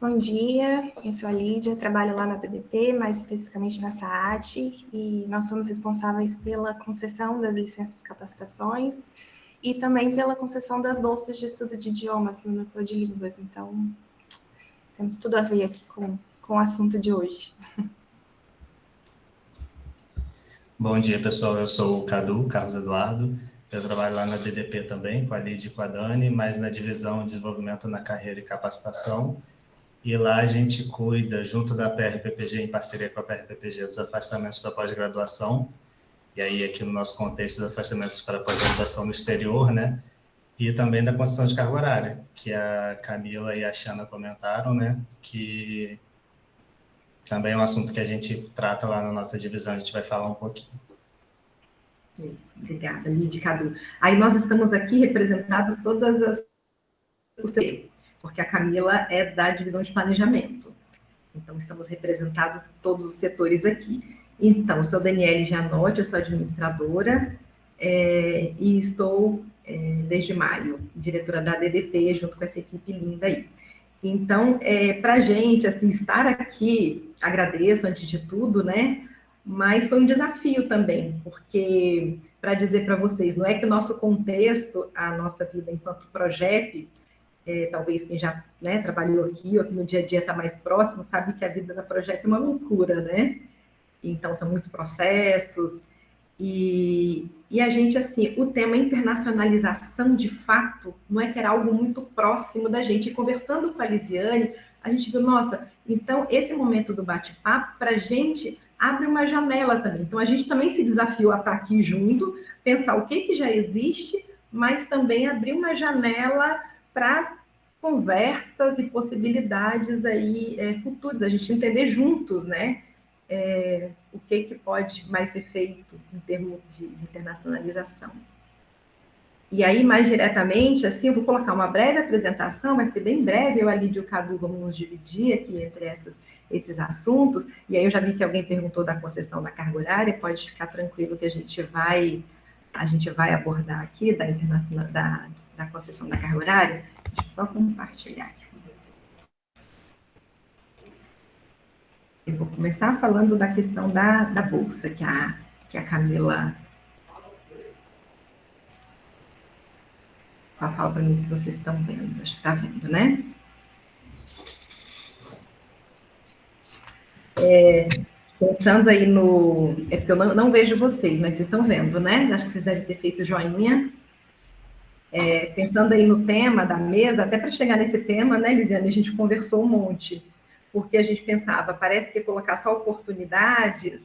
Bom dia, eu sou a Lídia, trabalho lá na BDP, mais especificamente na SAAT, e nós somos responsáveis pela concessão das licenças capacitações e também pela concessão das bolsas de estudo de idiomas no núcleo de línguas. Então, temos tudo a ver aqui com o assunto de hoje. Bom dia, pessoal. Eu sou o Cadu, Carlos Eduardo. Eu trabalho lá na DDP também, com a Lídia e com a Dani, mas na divisão de desenvolvimento na carreira e capacitação. E lá a gente cuida, junto da PRPPG, em parceria com a PRPPG, dos afastamentos para pós-graduação. E aí, aqui no nosso contexto, dos afastamentos para pós-graduação no exterior, né? E também da concessão de carga horária, que a Camila e a Xana comentaram, né? Que também é um assunto que a gente trata lá na nossa divisão, a gente vai falar um pouquinho. Obrigada, Lídia e Cadu. Aí nós estamos aqui representadas todas as... porque a Camila é da divisão de planejamento. Então, estamos representados todos os setores aqui. Então, eu sou Daniele Gianotti, eu sou administradora e estou, desde maio, diretora da DDP, junto com essa equipe linda aí. Então, para a gente, assim, estar aqui, agradeço antes de tudo, né? Mas foi um desafio também, porque, para dizer para vocês, não é que o nosso contexto, a nossa vida enquanto projeto, talvez quem já, né, trabalhou aqui ou que no dia a dia está mais próximo, sabe que a vida da projeto é uma loucura, né? Então, são muitos processos. E a gente, assim, o tema internacionalização, de fato, não é que era algo muito próximo da gente. E conversando com a Lisiane, a gente viu, nossa, então, esse momento do bate-papo, para a gente, abre uma janela também. Então, a gente também se desafiou a estar aqui junto, pensar o que já existe, mas também abrir uma janela para conversas e possibilidades aí futuras, a gente entender juntos, né? O que pode mais ser feito em termos de internacionalização. E aí, mais diretamente, assim, eu vou colocar uma breve apresentação, vai ser bem breve, eu, a Lídia e o Cadu vamos nos dividir aqui entre esses assuntos, e aí eu já vi que alguém perguntou da concessão da carga horária, pode ficar tranquilo que a gente vai abordar aqui da concessão da carga horária. Deixa eu só compartilhar aqui com vocês. Eu vou começar falando da questão da bolsa, que a Camila... Só fala para mim se vocês estão vendo. Acho que está vendo, né? Pensando aí no... É porque eu não vejo vocês, mas vocês estão vendo, né? Acho que vocês devem ter feito joinha. Pensando aí no tema da mesa, até para chegar nesse tema, né, Lisiane, a gente conversou um monte, porque a gente pensava, parece que colocar só oportunidades,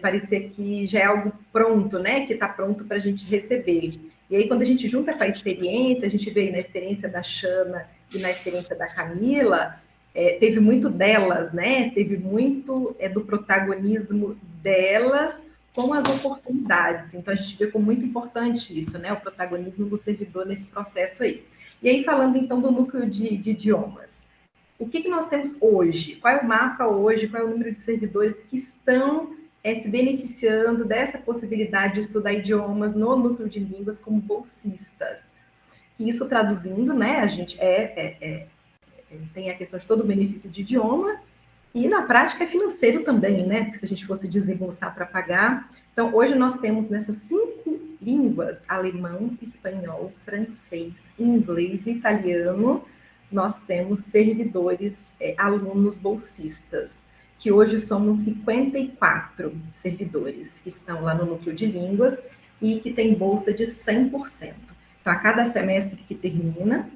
parecia que já é algo pronto, né, que está pronto para a gente receber. E aí, quando a gente junta com a experiência, a gente veio na experiência da Xana e na experiência da Camila, teve muito delas, né, teve muito do protagonismo delas, com as oportunidades. Então, a gente vê como muito importante isso, né? O protagonismo do servidor nesse processo aí. E aí, falando, então, do núcleo de idiomas. O que nós temos hoje? Qual é o mapa hoje? Qual é o número de servidores que estão se beneficiando dessa possibilidade de estudar idiomas no núcleo de línguas como bolsistas? E isso traduzindo, né? A gente tem a questão de todo o benefício de idioma, e na prática é financeiro também, né? Porque se a gente fosse desembolsar para pagar. Então, hoje nós temos nessas 5 línguas, alemão, espanhol, francês, inglês e italiano, nós temos servidores, alunos bolsistas, que hoje somos 54 servidores que estão lá no núcleo de línguas e que tem bolsa de 100%. Então, a cada semestre que termina,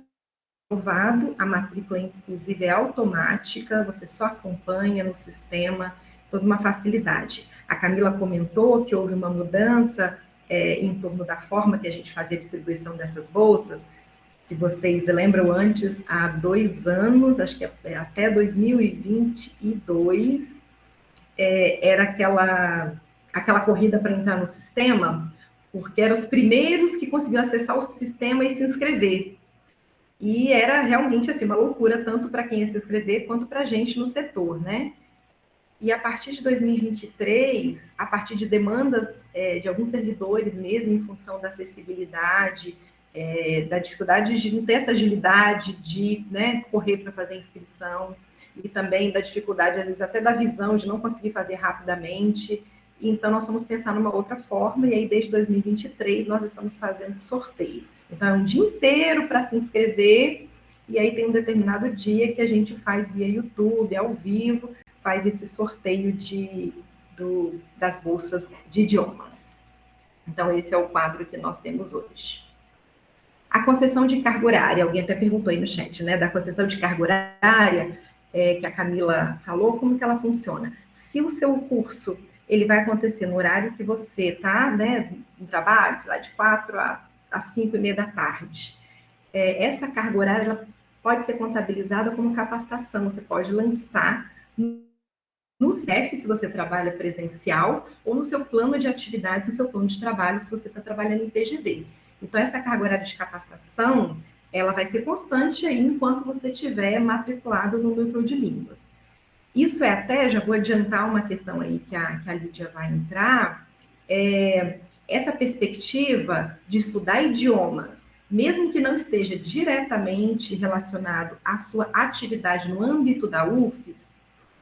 aprovado, a matrícula, inclusive, é automática, você só acompanha no sistema, toda uma facilidade. A Camila comentou que houve uma mudança em torno da forma que a gente fazia a distribuição dessas bolsas. Se vocês lembram, antes, há 2 anos, acho que até 2022, era aquela corrida para entrar no sistema, porque eram os primeiros que conseguiam acessar o sistema e se inscrever. E era realmente assim, uma loucura, tanto para quem ia se inscrever, quanto para a gente no setor, né? E a partir de 2023, a partir de demandas de alguns servidores mesmo, em função da acessibilidade, da dificuldade de não ter essa agilidade de, né, correr para fazer a inscrição, e também da dificuldade, às vezes, até da visão, de não conseguir fazer rapidamente. Então, nós vamos pensar numa outra forma, e aí, desde 2023, nós estamos fazendo sorteio. Então, é um dia inteiro para se inscrever, e aí tem um determinado dia que a gente faz via YouTube, ao vivo, faz esse sorteio das bolsas de idiomas. Então, esse é o quadro que nós temos hoje. A concessão de carga horária, alguém até perguntou aí no chat, né? Da concessão de carga horária, que a Camila falou, como que ela funciona? Se o seu curso ele vai acontecer no horário que você está, né, no trabalho, sei lá, de 4 às 5:30 da tarde, essa carga horária ela pode ser contabilizada como capacitação, você pode lançar no CEF, se você trabalha presencial, ou no seu plano de atividades, no seu plano de trabalho, se você está trabalhando em PGD. Então, essa carga horária de capacitação, ela vai ser constante aí enquanto você estiver matriculado no núcleo de línguas. Isso até, já vou adiantar uma questão aí que a Lídia vai entrar, essa perspectiva de estudar idiomas, mesmo que não esteja diretamente relacionado à sua atividade no âmbito da UFES,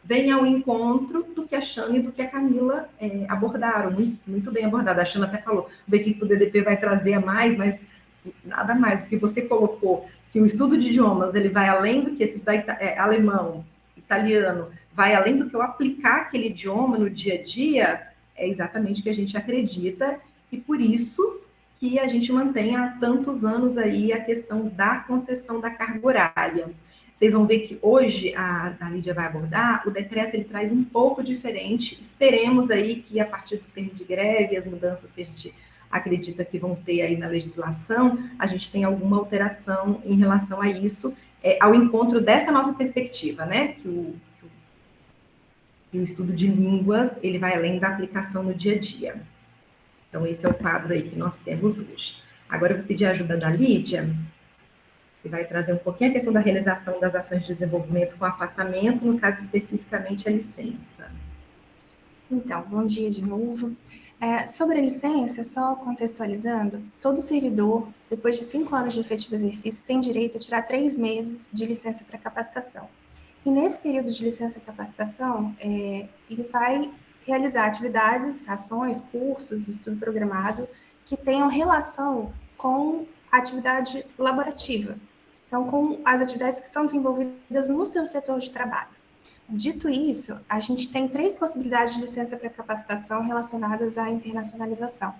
vem ao encontro do que a Xana e do que a Camila abordaram, muito bem abordado. A Xana até falou, o que o DDP vai trazer a mais, mas nada mais, porque você colocou que o estudo de idiomas, ele vai além do que esse estudar alemão, italiano, vai além do que eu aplicar aquele idioma no dia a dia, é exatamente o que a gente acredita, e por isso que a gente mantém há tantos anos aí a questão da concessão da carga horária. Vocês vão ver que hoje a Lídia vai abordar, o decreto ele traz um pouco diferente, esperemos aí que a partir do termo de greve, as mudanças que a gente acredita que vão ter aí na legislação, a gente tem alguma alteração em relação a isso, ao encontro dessa nossa perspectiva, né? Que o estudo de línguas, ele vai além da aplicação no dia a dia. Então, esse é o quadro aí que nós temos hoje. Agora, eu vou pedir a ajuda da Lídia, que vai trazer um pouquinho a questão da realização das ações de desenvolvimento com afastamento, no caso especificamente a licença. Então, bom dia de novo. Sobre a licença, só contextualizando, todo servidor, depois de 5 anos de efetivo exercício, tem direito a tirar 3 meses de licença para capacitação. E nesse período de licença capacitação, ele vai realizar atividades, ações, cursos, estudo programado, que tenham relação com a atividade laborativa. Então, com as atividades que são desenvolvidas no seu setor de trabalho. Dito isso, a gente tem 3 possibilidades de licença para capacitação relacionadas à internacionalização.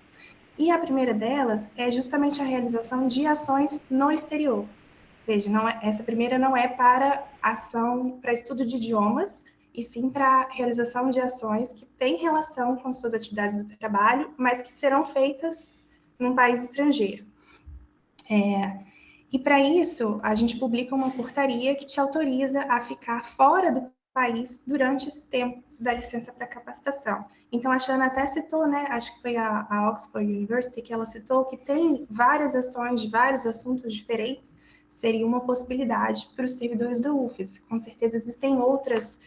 E a primeira delas é justamente a realização de ações no exterior. Veja, essa primeira não é para ação, para estudo de idiomas, e sim para realização de ações que têm relação com suas atividades do trabalho, mas que serão feitas num país estrangeiro. E para isso, a gente publica uma portaria que te autoriza a ficar fora do país durante esse tempo da licença para capacitação. Então, a Shana até citou, né, acho que foi a Oxford University, que ela citou que tem várias ações de vários assuntos diferentes, seria uma possibilidade para os servidores da UFES. Com certeza existem outras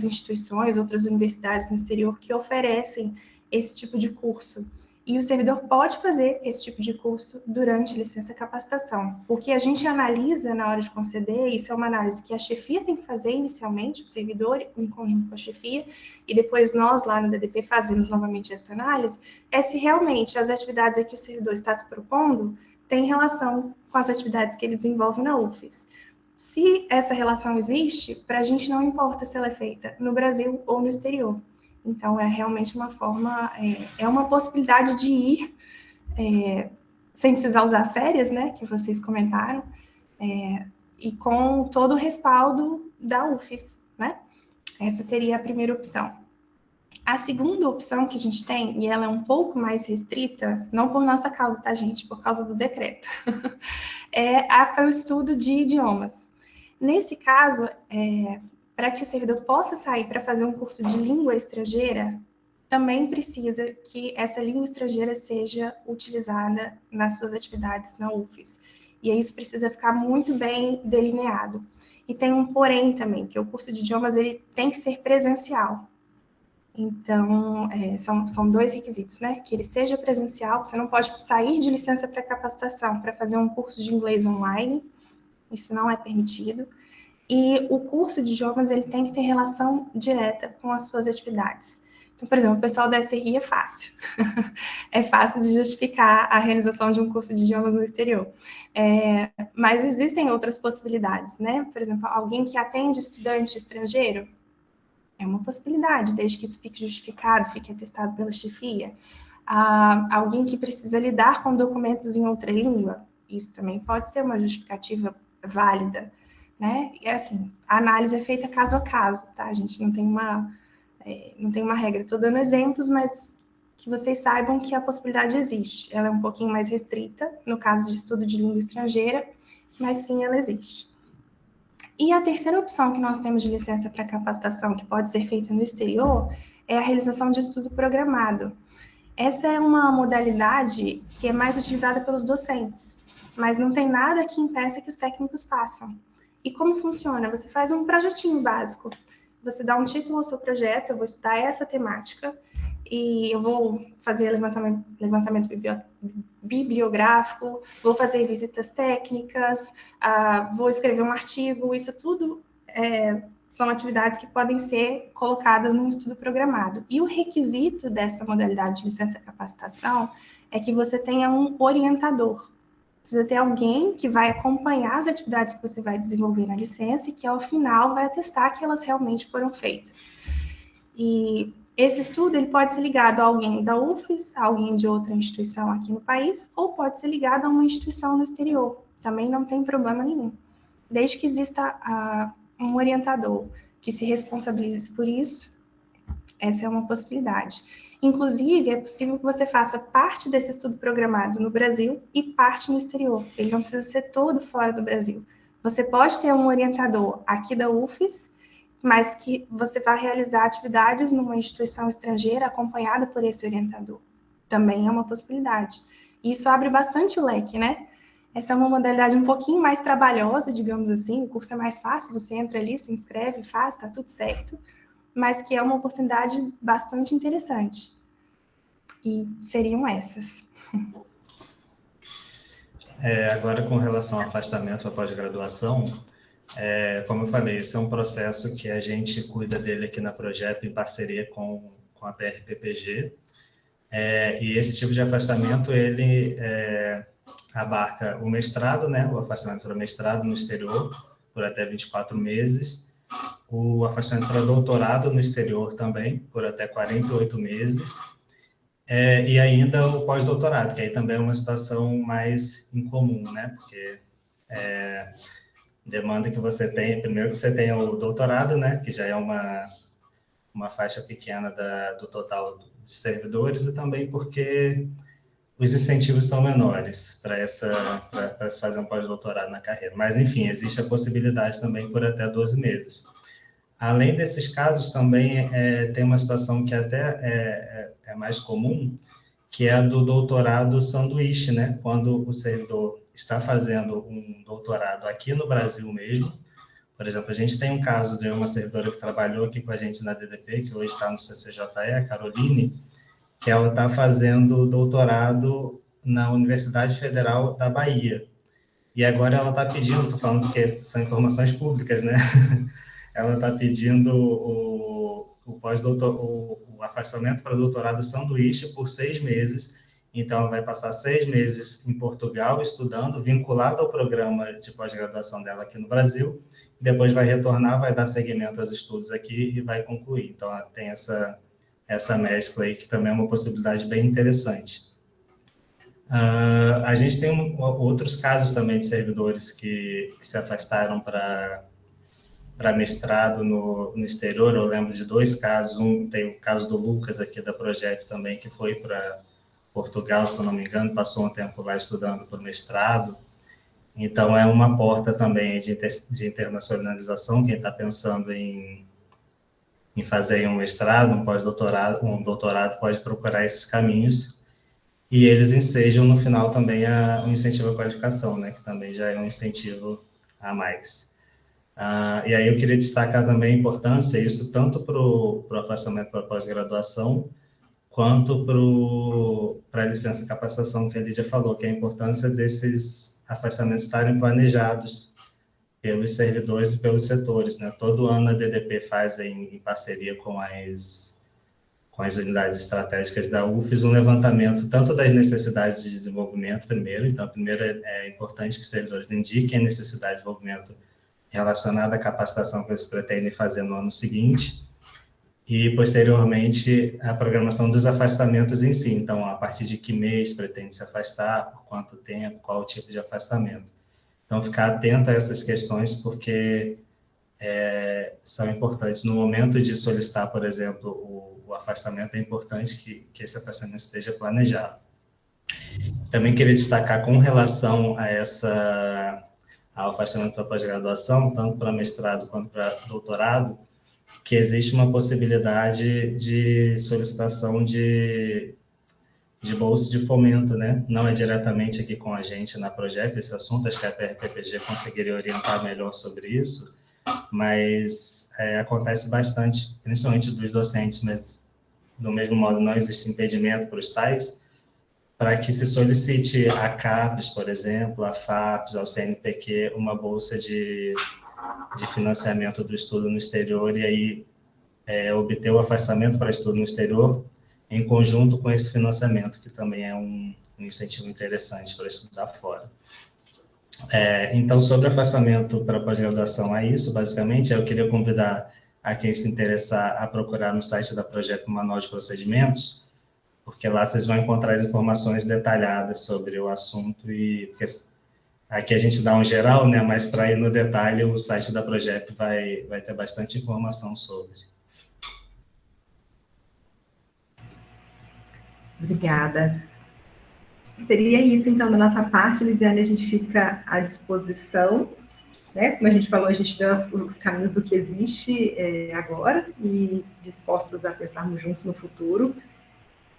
instituições, outras universidades no exterior que oferecem esse tipo de curso. E o servidor pode fazer esse tipo de curso durante a licença capacitação. O que a gente analisa na hora de conceder, isso é uma análise que a chefia tem que fazer inicialmente, o servidor em conjunto com a chefia, e depois nós lá no DDP fazemos novamente essa análise, é se realmente as atividades a que o servidor está se propondo têm relação com as atividades que ele desenvolve na UFES. Se essa relação existe, para a gente não importa se ela é feita no Brasil ou no exterior. Então, é realmente uma forma, é uma possibilidade de ir sem precisar usar as férias, né, que vocês comentaram, e com todo o respaldo da UFES, né? Essa seria a primeira opção. A segunda opção que a gente tem, e ela é um pouco mais restrita, não por nossa causa, tá, gente? Por causa do decreto, para o estudo de idiomas. Nesse caso, para que o servidor possa sair para fazer um curso de língua estrangeira, também precisa que essa língua estrangeira seja utilizada nas suas atividades na UFES. E isso precisa ficar muito bem delineado. E tem um porém também, que o curso de idiomas ele tem que ser presencial. Então, são 2 requisitos, né? Que ele seja presencial, você não pode sair de licença para capacitação para fazer um curso de inglês online, isso não é permitido. E o curso de idiomas ele tem que ter relação direta com as suas atividades. Então, por exemplo, o pessoal da SRI é fácil. É fácil de justificar a realização de um curso de idiomas no exterior. Mas existem outras possibilidades, né? Por exemplo, alguém que atende estudante estrangeiro, é uma possibilidade, desde que isso fique justificado, fique atestado pela chefia. Alguém que precisa lidar com documentos em outra língua, isso também pode ser uma justificativa válida, né? E assim, a análise é feita caso a caso, tá? A gente não tem uma regra. Estou dando exemplos, mas que vocês saibam que a possibilidade existe. Ela é um pouquinho mais restrita, no caso de estudo de língua estrangeira, mas sim, ela existe. E a terceira opção que nós temos de licença para capacitação, que pode ser feita no exterior, é a realização de estudo programado. Essa é uma modalidade que é mais utilizada pelos docentes, mas não tem nada que impeça que os técnicos façam. E como funciona? Você faz um projetinho básico, você dá um título ao seu projeto, eu vou estudar essa temática, e eu vou fazer levantamento bibliográfico, vou fazer visitas técnicas, vou escrever um artigo, isso tudo são atividades que podem ser colocadas num estudo programado. E o requisito dessa modalidade de licença capacitação é que você tenha um orientador. Precisa ter alguém que vai acompanhar as atividades que você vai desenvolver na licença e que, ao final, vai atestar que elas realmente foram feitas. E esse estudo ele pode ser ligado a alguém da UFES, a alguém de outra instituição aqui no país, ou pode ser ligado a uma instituição no exterior. Também não tem problema nenhum. Desde que exista um orientador que se responsabilize por isso, essa é uma possibilidade. Inclusive, é possível que você faça parte desse estudo programado no Brasil e parte no exterior. Ele não precisa ser todo fora do Brasil. Você pode ter um orientador aqui da UFES, mas que você vai realizar atividades numa instituição estrangeira acompanhada por esse orientador. Também é uma possibilidade. E isso abre bastante o leque, né? Essa é uma modalidade um pouquinho mais trabalhosa, digamos assim. O curso é mais fácil, você entra ali, se inscreve, faz, tá tudo certo. Mas que é uma oportunidade bastante interessante. E seriam essas. Agora, com relação ao afastamento para pós-graduação, como eu falei, esse é um processo que a gente cuida dele aqui na Projeto em parceria com a PRPPG. E esse tipo de afastamento, ele abarca o mestrado, né, o afastamento para mestrado no exterior, por até 24 meses, o afastamento para doutorado no exterior também, por até 48 meses, e ainda o pós-doutorado, que aí também é uma situação mais incomum, né, porque demanda que você tenha, primeiro que você tenha o doutorado, né, que já é uma faixa pequena do total de servidores, e também porque os incentivos são menores para se fazer um pós-doutorado na carreira. Mas, enfim, existe a possibilidade também por até 12 meses. Além desses casos, também tem uma situação que até é mais comum, que é a do doutorado sanduíche, né? Quando o servidor está fazendo um doutorado aqui no Brasil mesmo. Por exemplo, a gente tem um caso de uma servidora que trabalhou aqui com a gente na DDP, que hoje está no CCJE, a Caroline, que ela está fazendo doutorado na Universidade Federal da Bahia. E agora ela está pedindo, estou falando porque são informações públicas, né? Ela está pedindo o afastamento para doutorado sanduíche por 6 meses. Então, ela vai passar 6 meses em Portugal estudando, vinculada ao programa de pós-graduação dela aqui no Brasil. Depois vai retornar, vai dar seguimento aos estudos aqui e vai concluir. Então, ela tem essa mescla aí, que também é uma possibilidade bem interessante. A gente tem outros casos também de servidores que se afastaram para mestrado no exterior. Eu lembro de 2 casos. Tem o caso do Lucas aqui da Projeto também, que foi para Portugal, se eu não me engano, passou um tempo lá estudando por mestrado. Então, é uma porta também de internacionalização. Quem está pensando em fazer um mestrado, um pós-doutorado, um doutorado, pode procurar esses caminhos, e eles ensejam no final também um incentivo à qualificação, né, que também já é um incentivo a mais. E aí eu queria destacar também a importância, isso tanto para o afastamento para pós-graduação, quanto para a licença de capacitação, que a Lídia falou, que é a importância desses afastamentos estarem planejados pelos servidores e pelos setores, né? Todo ano a DDP faz, em parceria com as unidades estratégicas da UFES, um levantamento tanto das necessidades de desenvolvimento primeiro. Então, primeiro é importante que os servidores indiquem a necessidade de desenvolvimento relacionada à capacitação que eles pretendem fazer no ano seguinte, e, posteriormente, a programação dos afastamentos em si. Então, a partir de que mês pretende se afastar, por quanto tempo, qual o tipo de afastamento. Então, ficar atento a essas questões, porque são importantes. No momento de solicitar, por exemplo, o afastamento, é importante que esse afastamento esteja planejado. Também queria destacar, com relação ao afastamento para pós-graduação, tanto para mestrado quanto para doutorado, que existe uma possibilidade de solicitação de bolsa de fomento, né? Não é diretamente aqui com a gente na Projeto esse assunto, acho que a PRPPG conseguiria orientar melhor sobre isso, mas acontece bastante, principalmente dos docentes, mas do mesmo modo não existe impedimento para os tais, para que se solicite a CAPES, por exemplo, a FAPES, ao CNPq, uma bolsa de financiamento do estudo no exterior, e aí obter o afastamento para estudo no exterior em conjunto com esse financiamento, que também é um incentivo interessante para estudar fora. Então, sobre afastamento para pós-graduação, é isso, basicamente. Eu queria convidar a quem se interessar a procurar no site da Projeto Manual de Procedimentos, porque lá vocês vão encontrar as informações detalhadas sobre o assunto, porque aqui a gente dá um geral, né, mas para ir no detalhe, o site da Projeto vai ter bastante informação sobre. Obrigada. Seria isso, então, da nossa parte, Lisiane, a gente fica à disposição né? Como a gente falou, a gente deu os caminhos do que existe agora e dispostos a pensarmos juntos no futuro.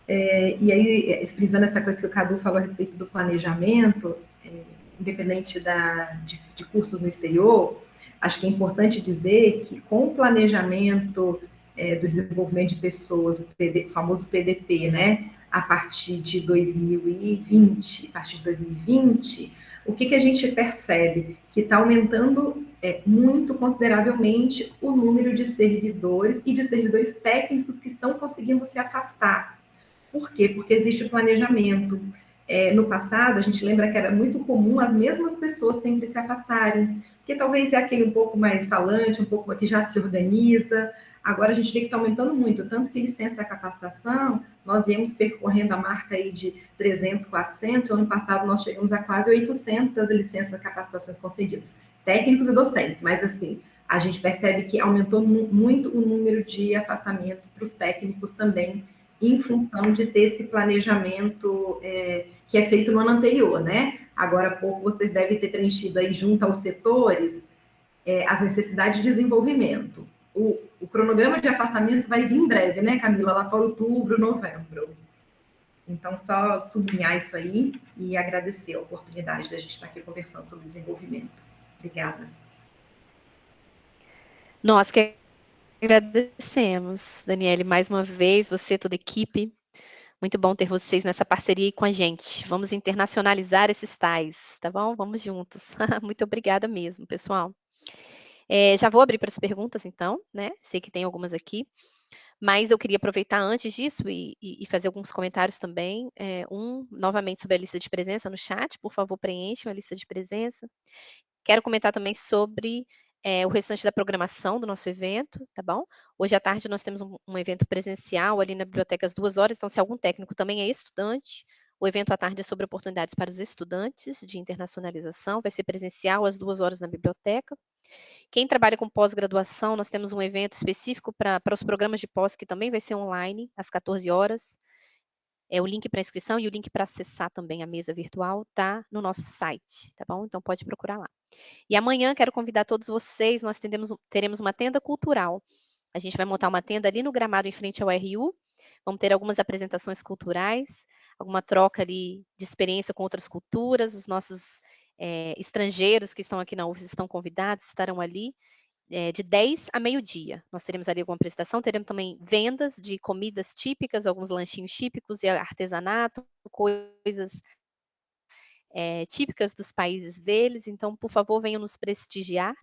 E aí, frisando essa coisa que o Cadu falou a respeito do planejamento, independente de cursos no exterior, acho que é importante dizer que com o planejamento do desenvolvimento de pessoas, o famoso PDP, né, a partir de 2020, o que a gente percebe? Que está aumentando muito consideravelmente o número de servidores e de servidores técnicos que estão conseguindo se afastar. Por quê? Porque existe o planejamento. No passado, a gente lembra que era muito comum as mesmas pessoas sempre se afastarem, porque talvez é aquele um pouco mais falante, um pouco que já se organiza. Agora a gente vê que está aumentando muito, tanto que licença e capacitação, nós viemos percorrendo a marca aí de 300, 400, o ano passado nós chegamos a quase 800 licenças e capacitações concedidas, técnicos e docentes, mas assim, a gente percebe que aumentou muito o número de afastamento para os técnicos também, em função de ter esse planejamento que é feito no ano anterior, né? Agora há pouco vocês devem ter preenchido aí junto aos setores as necessidades de desenvolvimento. O cronograma de afastamento vai vir em breve, né, Camila? Lá para outubro, novembro. Então, só sublinhar isso aí e agradecer a oportunidade da gente estar aqui conversando sobre desenvolvimento. Obrigada. Nós que agradecemos, Daniele, mais uma vez, você, toda a equipe. Muito bom ter vocês nessa parceria com a gente. Vamos internacionalizar esses tais, tá bom? Vamos juntos. Muito obrigada mesmo, pessoal. Já vou abrir para as perguntas, então, né? Sei que tem algumas aqui, mas eu queria aproveitar antes disso e fazer alguns comentários também. Novamente, sobre a lista de presença no chat, por favor, preencham a lista de presença. Quero comentar também sobre o restante da programação do nosso evento, tá bom? Hoje à tarde nós temos um evento presencial ali na biblioteca às 2 horas, então se algum técnico também é estudante, o evento à tarde é sobre oportunidades para os estudantes de internacionalização, vai ser presencial às 2 horas na biblioteca. Quem trabalha com pós-graduação, nós temos um evento específico para os programas de pós, que também vai ser online, às 14 horas. O link para inscrição e o link para acessar também a mesa virtual tá no nosso site, tá bom? Então pode procurar lá. E amanhã quero convidar todos vocês, nós teremos uma tenda cultural. A gente vai montar uma tenda ali no gramado em frente ao RU. Vamos ter algumas apresentações culturais, alguma troca ali de experiência com outras culturas. Os nossos estrangeiros que estão aqui na UFES estão convidados, estarão ali de 10 a meio-dia. Nós teremos ali alguma apresentação, teremos também vendas de comidas típicas, alguns lanchinhos típicos e artesanato, coisas típicas dos países deles. Então, por favor, venham nos prestigiar.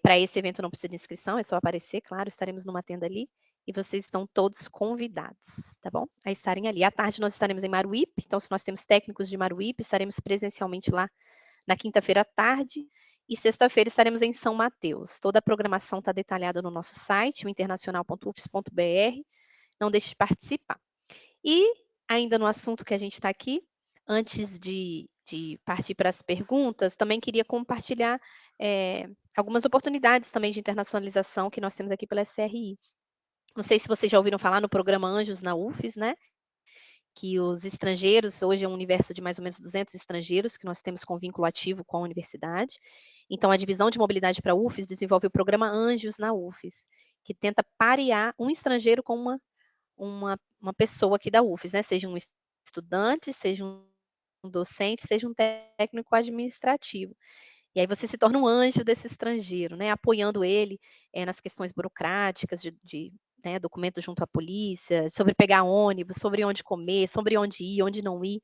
Para esse evento não precisa de inscrição, é só aparecer, claro, estaremos numa tenda ali. E vocês estão todos convidados, tá bom? A estarem ali. À tarde nós estaremos em Maruípe, então se nós temos técnicos de Maruípe, estaremos presencialmente lá na quinta-feira à tarde. E sexta-feira estaremos em São Mateus. Toda a programação está detalhada no nosso site, o internacional.ufes.br. Não deixe de participar. E, ainda no assunto que a gente está aqui, antes de partir para as perguntas, também queria compartilhar algumas oportunidades também de internacionalização que nós temos aqui pela SRI. Não sei se vocês já ouviram falar no programa Anjos na UFES, né? Que os estrangeiros, hoje é um universo de mais ou menos 200 estrangeiros que nós temos com vínculo ativo com a universidade. Então, a divisão de mobilidade para a UFES desenvolve o programa Anjos na UFES, que tenta parear um estrangeiro com uma pessoa aqui da UFES, né? Seja um estudante, seja um docente, seja um técnico administrativo. E aí você se torna um anjo desse estrangeiro, né? Apoiando ele nas questões burocráticas de documento junto à polícia, sobre pegar ônibus, sobre onde comer, sobre onde ir, onde não ir.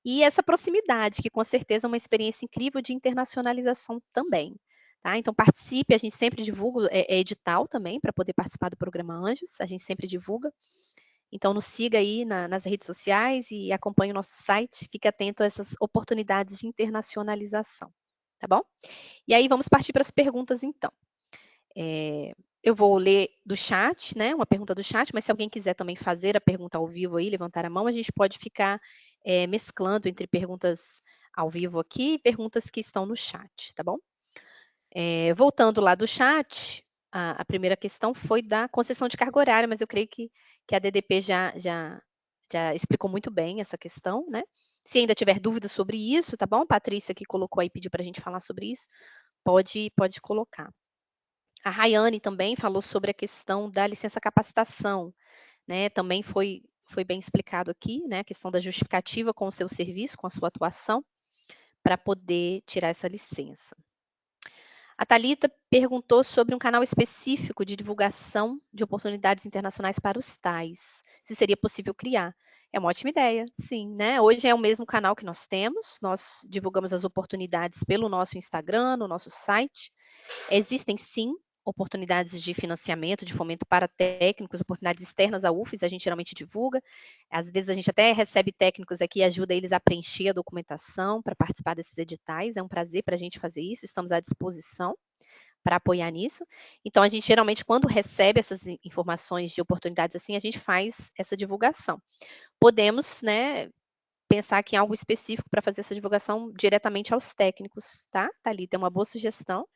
E essa proximidade, que com certeza é uma experiência incrível de internacionalização também. Tá? Então participe, a gente sempre divulga, edital também, para poder participar do programa Anjos, a gente sempre divulga. Então nos siga aí nas redes sociais e acompanhe o nosso site, fique atento a essas oportunidades de internacionalização, tá bom? E aí vamos partir para as perguntas então. Eu vou ler do chat, né, uma pergunta do chat, mas se alguém quiser também fazer a pergunta ao vivo aí, levantar a mão, a gente pode ficar mesclando entre perguntas ao vivo aqui e perguntas que estão no chat, tá bom? Voltando lá do chat, a primeira questão foi da concessão de carga horária, mas eu creio que a DDP já explicou muito bem essa questão, né? Se ainda tiver dúvidas sobre isso, tá bom? A Patrícia que colocou aí, pediu para a gente falar sobre isso. pode colocar. A Rayane também falou sobre a questão da licença capacitação, né? Também foi bem explicado aqui, né? A questão da justificativa com o seu serviço, com a sua atuação, para poder tirar essa licença. A Thalita perguntou sobre um canal específico de divulgação de oportunidades internacionais para os TAIs, se seria possível criar. É uma ótima ideia, sim, né? Hoje é o mesmo canal que nós temos, nós divulgamos as oportunidades pelo nosso Instagram, no nosso site. Existem, sim, oportunidades de financiamento, de fomento para técnicos, oportunidades externas à UFES, a gente geralmente divulga. Às vezes a gente até recebe técnicos aqui e ajuda eles a preencher a documentação para participar desses editais. É um prazer para a gente fazer isso, estamos à disposição para apoiar nisso. Então, a gente geralmente, quando recebe essas informações de oportunidades assim, a gente faz essa divulgação. Podemos, né, pensar aqui em algo específico para fazer essa divulgação diretamente aos técnicos, tá? Thalita, é uma boa sugestão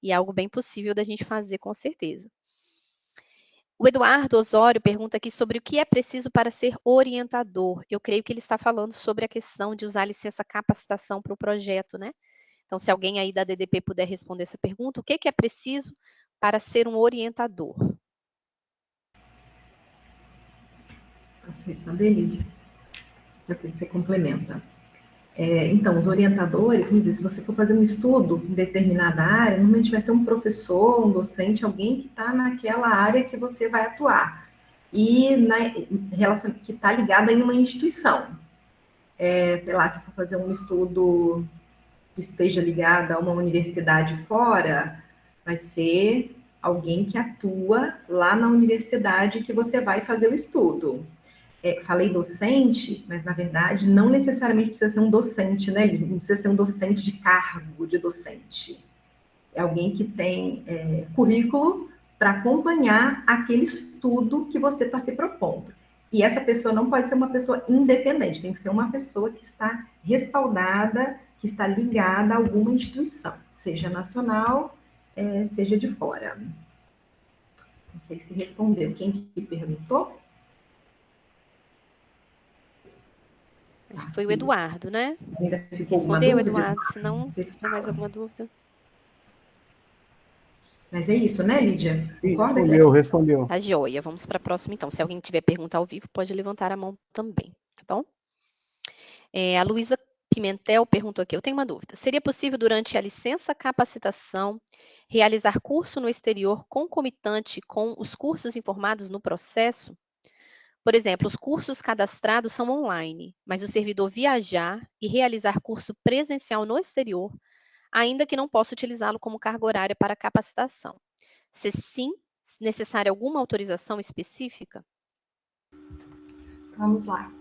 e é algo bem possível da gente fazer, com certeza. O Eduardo Osório pergunta aqui sobre o que é preciso para ser orientador. Eu creio que ele está falando sobre a questão de usar a licença capacitação para o projeto, né? Então, se alguém aí da DDP puder responder essa pergunta, o que é preciso para ser um orientador? Posso responder, Lídia? Depois você complementa. Então, os orientadores, vamos dizer, se você for fazer um estudo em determinada área, normalmente vai ser um professor, um docente, alguém que está naquela área que você vai atuar. E que está ligado em uma instituição. Sei lá, se for fazer um estudo que esteja ligado a uma universidade fora, vai ser alguém que atua lá na universidade que você vai fazer o estudo. Falei docente, mas na verdade não necessariamente precisa ser um docente, né? Não precisa ser um docente de cargo de docente. É alguém que tem currículo para acompanhar aquele estudo que você está se propondo. E essa pessoa não pode ser uma pessoa independente, tem que ser uma pessoa que está respaldada, que está ligada a alguma instituição, seja nacional, seja de fora. Não sei se respondeu. Quem que perguntou? Acho que foi o Eduardo, né? Ainda ficou Respondeu, alguma dúvida? Eduardo? Se não, tiver mais alguma dúvida. Mas é isso, né, Lídia? Sim, respondeu. Tá joia. Vamos para a próxima, então. Se alguém tiver pergunta ao vivo, pode levantar a mão também, tá bom? A Luísa Pimentel perguntou aqui, eu tenho uma dúvida. Seria possível, durante a licença capacitação, realizar curso no exterior concomitante com os cursos informados no processo? Por exemplo, os cursos cadastrados são online, mas o servidor viajar e realizar curso presencial no exterior, ainda que não possa utilizá-lo como carga horária para capacitação. Se sim, necessária alguma autorização específica? Vamos lá.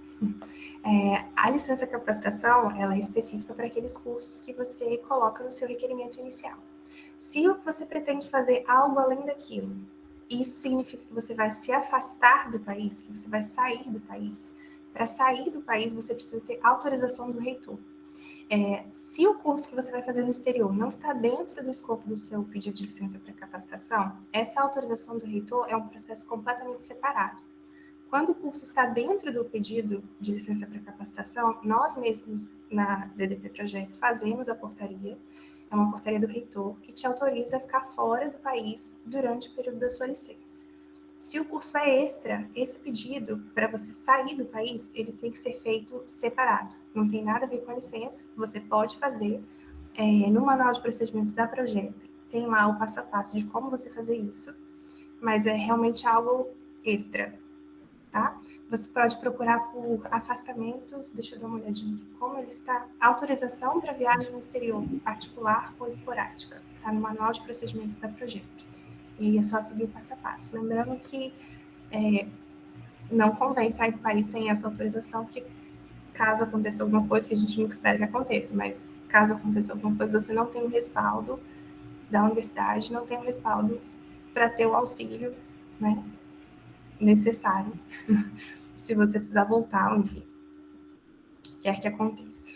A licença capacitação, ela é específica para aqueles cursos que você coloca no seu requerimento inicial. Se você pretende fazer algo além daquilo, isso significa que você vai se afastar do país, que você vai sair do país. Para sair do país, você precisa ter autorização do reitor. Se o curso que você vai fazer no exterior não está dentro do escopo do seu pedido de licença para capacitação, essa autorização do reitor é um processo completamente separado. Quando o curso está dentro do pedido de licença para capacitação, nós mesmos, na DDP Projeto, fazemos a portaria, é uma portaria do reitor, que te autoriza a ficar fora do país durante o período da sua licença. Se o curso é extra, esse pedido para você sair do país, ele tem que ser feito separado. Não tem nada a ver com a licença, você pode fazer. No manual de procedimentos da Projeto, tem lá o passo a passo de como você fazer isso, mas é realmente algo extra. Tá? Você pode procurar por afastamentos, deixa eu dar uma olhadinha aqui, como ele está, autorização para viagem no exterior, particular ou esporádica, está no manual de procedimentos da Projeto, e é só seguir o passo a passo, lembrando que não convém sair do país sem essa autorização, que caso aconteça alguma coisa, que a gente nunca espera que aconteça, mas caso aconteça alguma coisa, você não tem o respaldo da universidade, não tem o respaldo para ter o auxílio, né, necessário, se você precisar voltar, enfim, o que quer que aconteça.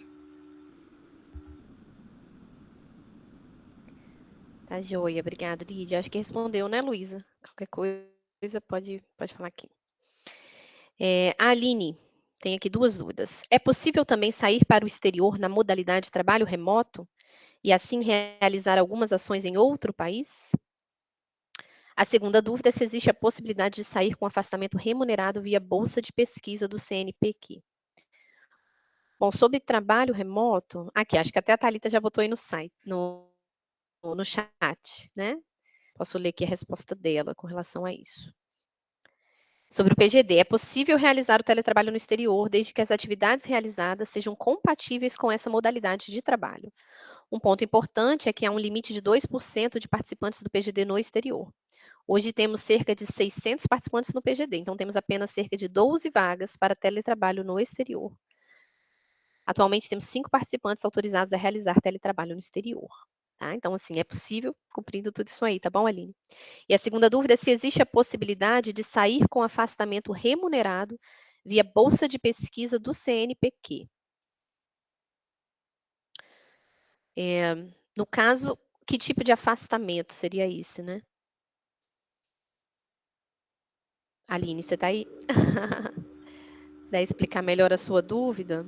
Tá joia, obrigada, Lídia. Acho que respondeu, né, Luísa? Qualquer coisa pode falar aqui. A Aline tem aqui duas dúvidas. É possível também sair para o exterior na modalidade trabalho remoto? e assim realizar algumas ações em outro país? A segunda dúvida é se existe a possibilidade de sair com afastamento remunerado via bolsa de pesquisa do CNPq. Bom, sobre trabalho remoto, aqui, acho que até a Thalita já botou aí no site, no chat, né? Posso ler aqui a resposta dela com relação a isso. Sobre o PGD, é possível realizar o teletrabalho no exterior desde que as atividades realizadas sejam compatíveis com essa modalidade de trabalho. Um ponto importante é que há um limite de 2% de participantes do PGD no exterior. Hoje temos cerca de 600 participantes no PGD, então temos apenas cerca de 12 vagas para teletrabalho no exterior. Atualmente temos 5 participantes autorizados a realizar teletrabalho no exterior. Tá? Então, assim, é possível cumprindo tudo isso aí, tá bom, Aline? E a segunda dúvida é se existe a possibilidade de sair com afastamento remunerado via bolsa de pesquisa do CNPq. No caso, que tipo de afastamento seria esse, né? Aline, você está aí? Dá explicar melhor a sua dúvida?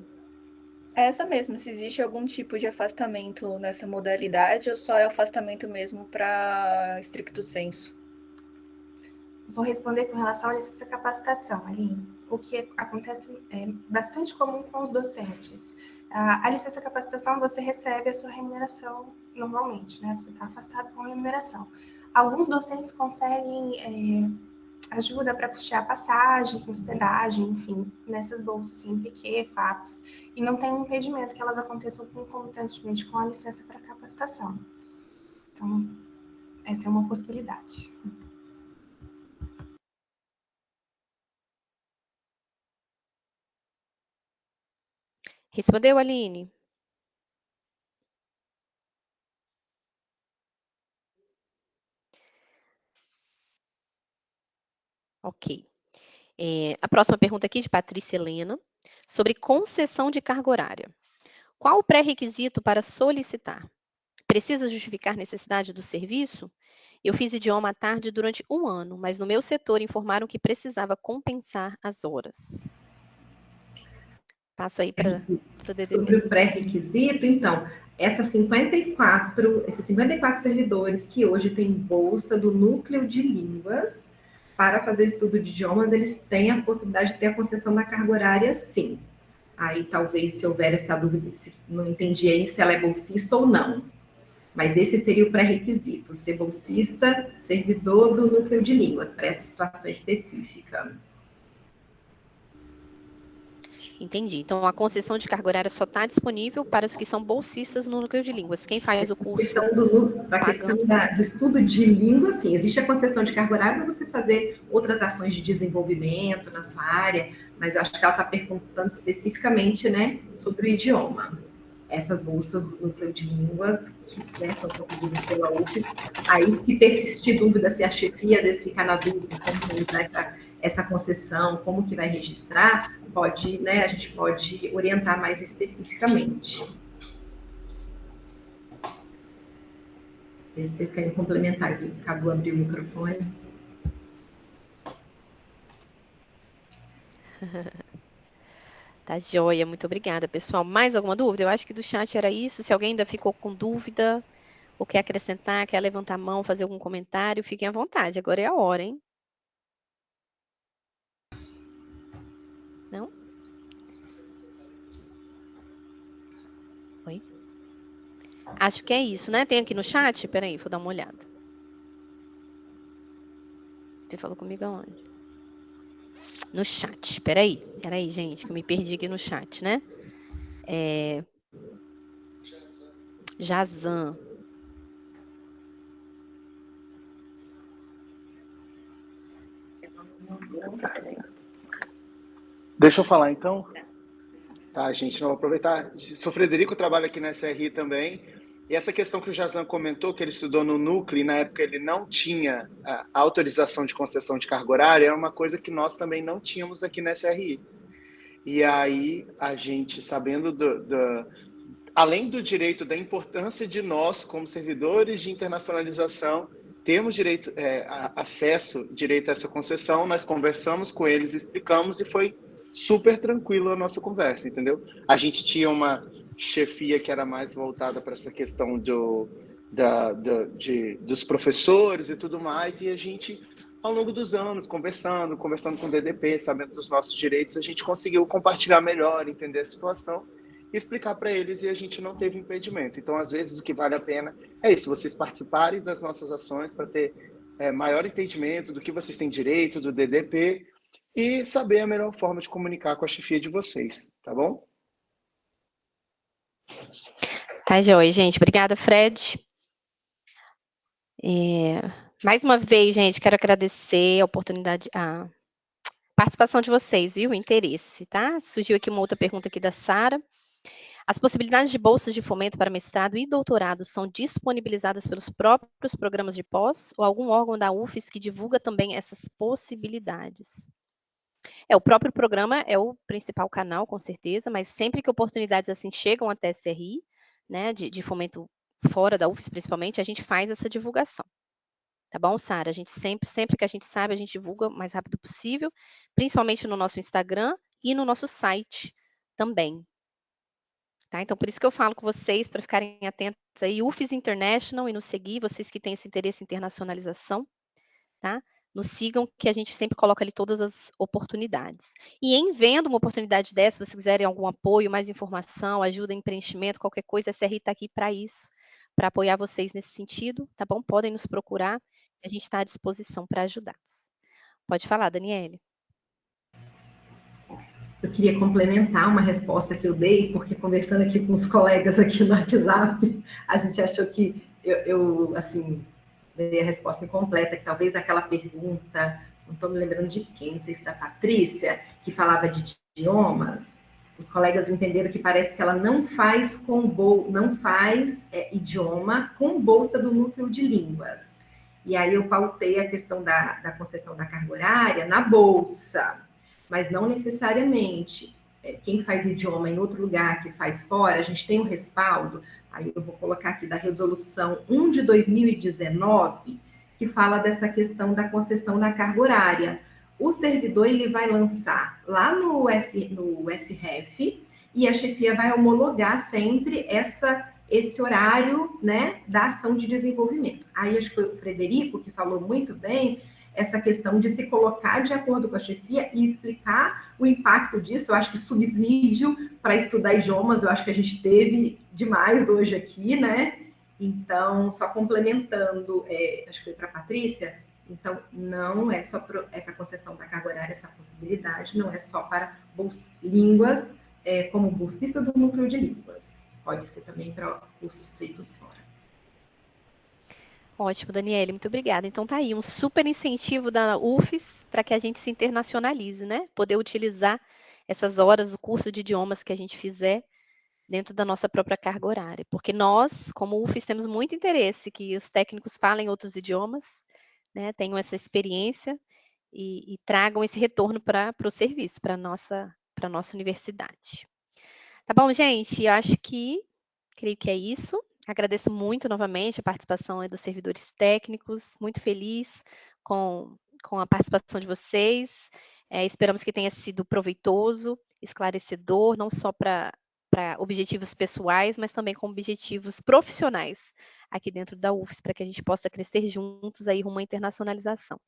É essa mesmo, se existe algum tipo de afastamento nessa modalidade ou só é afastamento mesmo para estricto sensu? Vou responder com relação à licença capacitação, Aline. O que acontece é bastante comum com os docentes. A licença capacitação, você recebe a sua remuneração normalmente, né? Você está afastado com remuneração. Alguns docentes conseguem ajuda para custear passagem, hospedagem, enfim, nessas bolsas CNPq, FAPES, e não tem impedimento que elas aconteçam concomitantemente com a licença para capacitação. Então, essa é uma possibilidade. Respondeu, Aline? Ok. A próxima pergunta aqui de Patrícia Helena, sobre concessão de carga horária. Qual o pré-requisito para solicitar? Precisa justificar necessidade do serviço? Eu fiz idioma à tarde durante 1 ano, mas no meu setor informaram que precisava compensar as horas. Passo aí para o DDP. Sobre o pré-requisito, então, esses 54 servidores que hoje têm bolsa do núcleo de línguas para fazer o estudo de idiomas, eles têm a possibilidade de ter a concessão da carga horária, sim. Aí, talvez, se houver essa dúvida, se não entendi aí se ela é bolsista ou não. Mas esse seria o pré-requisito, ser bolsista, servidor do núcleo de línguas, para essa situação específica. Entendi. Então, a concessão de carga horária só está disponível para os que são bolsistas no núcleo de línguas. Quem faz o curso Para a questão do estudo de língua, sim, existe a concessão de carga horária para você fazer outras ações de desenvolvimento na sua área, mas eu acho que ela está perguntando especificamente, né, sobre o idioma. Essas bolsas do núcleo de línguas, que, né, são concedidas pela UF. Aí, se persistir dúvida, se a chefia às vezes ficar na dúvida como realizar essa concessão, como que vai registrar, pode, né, a gente pode orientar mais especificamente. Se vocês querem complementar aqui, Cadu abriu o microfone. Tá joia, muito obrigada, pessoal. Mais alguma dúvida? Eu acho que do chat era isso. Se alguém ainda ficou com dúvida, ou quer acrescentar, quer levantar a mão, fazer algum comentário, fiquem à vontade. Agora é a hora, hein? Não? Oi? Acho que é isso, né? Tem aqui no chat? Peraí, vou dar uma olhada. Você falou comigo aonde? No chat. Peraí, gente, que eu me perdi aqui no chat, né? Jazan. Deixa eu falar, então. Tá, gente, vou aproveitar. Sou Frederico, trabalho aqui na SRI também. E essa questão que o Jazan comentou, que ele estudou no núcleo e na época ele não tinha a autorização de concessão de carga horária, era uma coisa que nós também não tínhamos aqui na SRI. E aí, a gente, sabendo além do direito, da importância de nós, como servidores de internacionalização, termos direito, acesso direito a essa concessão, nós conversamos com eles, explicamos e foi super tranquilo a nossa conversa, entendeu? A gente tinha uma chefia que era mais voltada para essa questão dos professores e tudo mais, e a gente, ao longo dos anos, conversando com o DDP, sabendo dos nossos direitos, a gente conseguiu compartilhar melhor, entender a situação e explicar para eles, e a gente não teve impedimento. Então, às vezes, o que vale a pena é isso, vocês participarem das nossas ações para ter maior entendimento do que vocês têm direito, do DDP, e saber a melhor forma de comunicar com a chefia de vocês, tá bom? Tá, joia, gente. Obrigada, Fred. Mais uma vez, gente, quero agradecer a oportunidade, a participação de vocês, viu? O interesse, tá? Surgiu aqui uma outra pergunta aqui da Sara. As possibilidades de bolsas de fomento para mestrado e doutorado são disponibilizadas pelos próprios programas de pós ou algum órgão da UFES que divulga também essas possibilidades? O próprio programa é o principal canal, com certeza, mas sempre que oportunidades assim chegam até a SRI, né, de fomento fora da UFES principalmente, a gente faz essa divulgação. Tá bom, Sara? A gente sempre que a gente sabe, a gente divulga o mais rápido possível, principalmente no nosso Instagram e no nosso site também. Tá? Então, por isso que eu falo com vocês, para ficarem atentos aí, UFES International, e nos seguir, vocês que têm esse interesse em internacionalização, tá? Nos sigam, que a gente sempre coloca ali todas as oportunidades. E em vendo uma oportunidade dessa, se vocês quiserem algum apoio, mais informação, ajuda em preenchimento, qualquer coisa, a SRI está aqui para isso, para apoiar vocês nesse sentido, tá bom? Podem nos procurar, a gente está à disposição para ajudar. Pode falar, Daniele. Eu queria complementar uma resposta que eu dei, porque conversando aqui com os colegas aqui no WhatsApp, a gente achou que eu assim, dei a resposta incompleta, que talvez aquela pergunta, não estou me lembrando de quem, não sei se da Patrícia, que falava de idiomas, os colegas entenderam que parece que ela não faz idioma com bolsa do núcleo de línguas. E aí eu pautei a questão da concessão da carga horária na bolsa, mas não necessariamente. Quem faz idioma em outro lugar, que faz fora, a gente tem um respaldo, aí eu vou colocar aqui da resolução 1 de 2019, que fala dessa questão da concessão da carga horária. O servidor ele vai lançar lá no SREF e a chefia vai homologar sempre esse horário, né, da ação de desenvolvimento. Aí acho que foi o Frederico que falou muito bem essa questão de se colocar de acordo com a chefia e explicar o impacto disso. Eu acho que subsídio para estudar idiomas, eu acho que a gente teve demais hoje aqui, né? Então, só complementando, acho que foi para a Patrícia, então, não é só essa concessão da carga horária, essa possibilidade, não é só para línguas, como bolsista do núcleo de línguas. Pode ser também para cursos feitos fora. Ótimo, Daniele, muito obrigada. Então tá aí, um super incentivo da UFES para que a gente se internacionalize, né? Poder utilizar essas horas do curso de idiomas que a gente fizer dentro da nossa própria carga horária. Porque nós, como UFES, temos muito interesse que os técnicos falem outros idiomas, né? Tenham essa experiência e tragam esse retorno para o serviço, para a nossa universidade. Tá bom, gente? Eu acho creio que é isso. Agradeço muito novamente a participação dos servidores técnicos, muito feliz com a participação de vocês. Esperamos que tenha sido proveitoso, esclarecedor, não só para objetivos pessoais, mas também com objetivos profissionais aqui dentro da UFES, para que a gente possa crescer juntos aí rumo à internacionalização.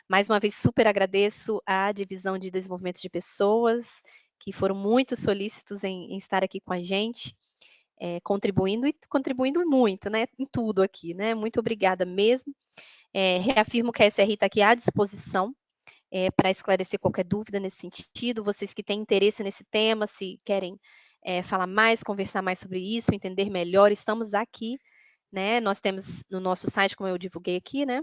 Mais uma vez, super agradeço à Divisão de Desenvolvimento de Pessoas, que foram muito solícitos em estar aqui com a gente. Contribuindo muito, né, em tudo aqui, né? Muito obrigada mesmo. Reafirmo que a SRI está aqui à disposição para esclarecer qualquer dúvida nesse sentido. Vocês que têm interesse nesse tema, se querem falar mais, conversar mais sobre isso, entender melhor, estamos aqui, né? Nós temos no nosso site, como eu divulguei aqui, né?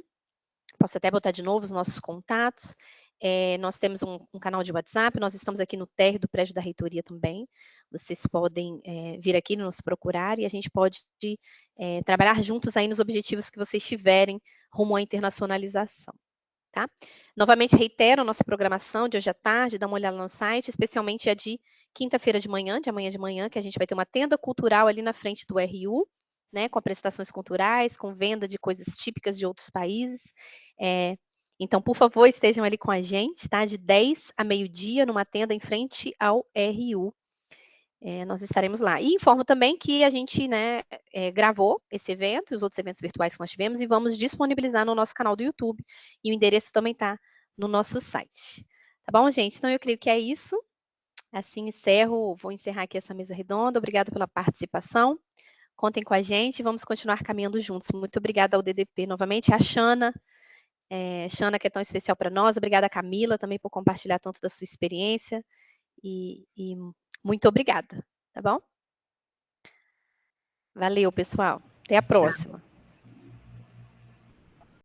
Posso até botar de novo os nossos contatos. Nós temos um canal de WhatsApp, nós estamos aqui no térreo do prédio da reitoria também. Vocês podem vir aqui nos procurar e a gente pode trabalhar juntos aí nos objetivos que vocês tiverem rumo à internacionalização. Tá? Novamente, reitero a nossa programação de hoje à tarde, dá uma olhada no site, especialmente a de quinta-feira de manhã, de amanhã de manhã, que a gente vai ter uma tenda cultural ali na frente do RU, né, com apresentações culturais, com venda de coisas típicas de outros países. Então, por favor, estejam ali com a gente, tá? De 10 a meio-dia, numa tenda em frente ao RU. Nós estaremos lá. E informo também que a gente, né, gravou esse evento e os outros eventos virtuais que nós tivemos e vamos disponibilizar no nosso canal do YouTube. E o endereço também está no nosso site. Tá bom, gente? Então, eu creio que é isso. Assim, vou encerrar aqui essa mesa redonda. Obrigada pela participação. Contem com a gente, vamos continuar caminhando juntos. Muito obrigada ao DDP novamente, a Xana, Xana que é tão especial para nós. Obrigada, Camila, também por compartilhar tanto da sua experiência. E muito obrigada, tá bom? Valeu, pessoal. Até a próxima.